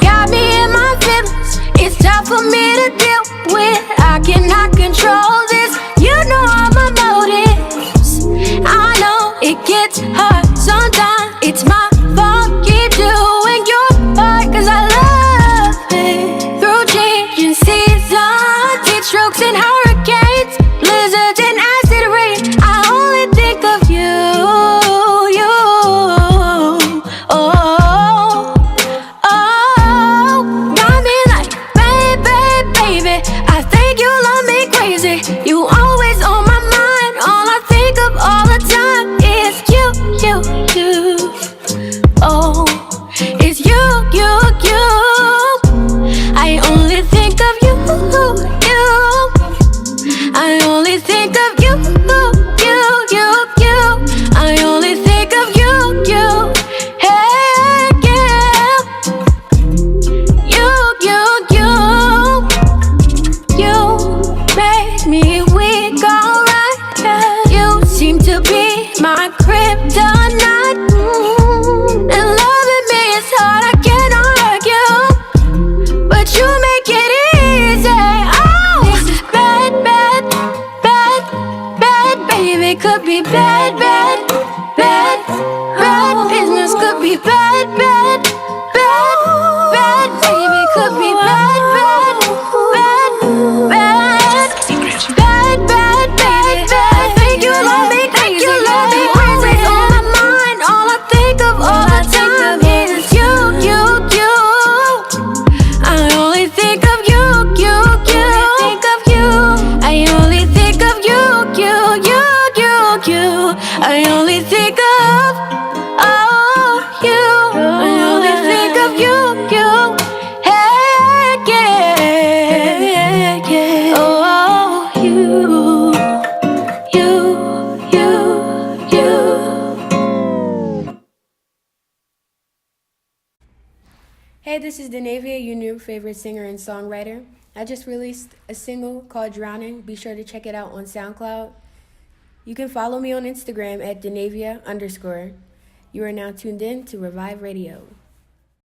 Speaker 8: Got me in my feelings. It's tough for me to deal with. I cannot control this. You know all my motives. I know it gets hard sometimes. It's my fault. Keep doing your part, 'cause I love it. Through changing seasons, heat strokes and hurricanes, blizzards and acid rain, I only think of you. You always on my mind. All I think of all the time is you. Oh, it's you. I only think of you. I only think of you. I only think of you. Hey, yeah. You make me weak, alright. You seem to be my kryptonite. And loving me is hard, I can't argue, but you make it easy. Oh, this is bad, baby. Could be bad business. Could be bad, baby. Could be bad. I think you love me crazy. Always on my mind. All I think of all the time is you. I only think of you. I only think of you. I only think of you. I only think of you. Hey, yeah. Oh, you.
Speaker 12: Hey, this is DANAVIA, your new favorite singer and songwriter. I just released a single called Drowning. Be sure to check it out on SoundCloud. You can follow me on Instagram at DANAVIA_. You are now tuned in to Revive Radio.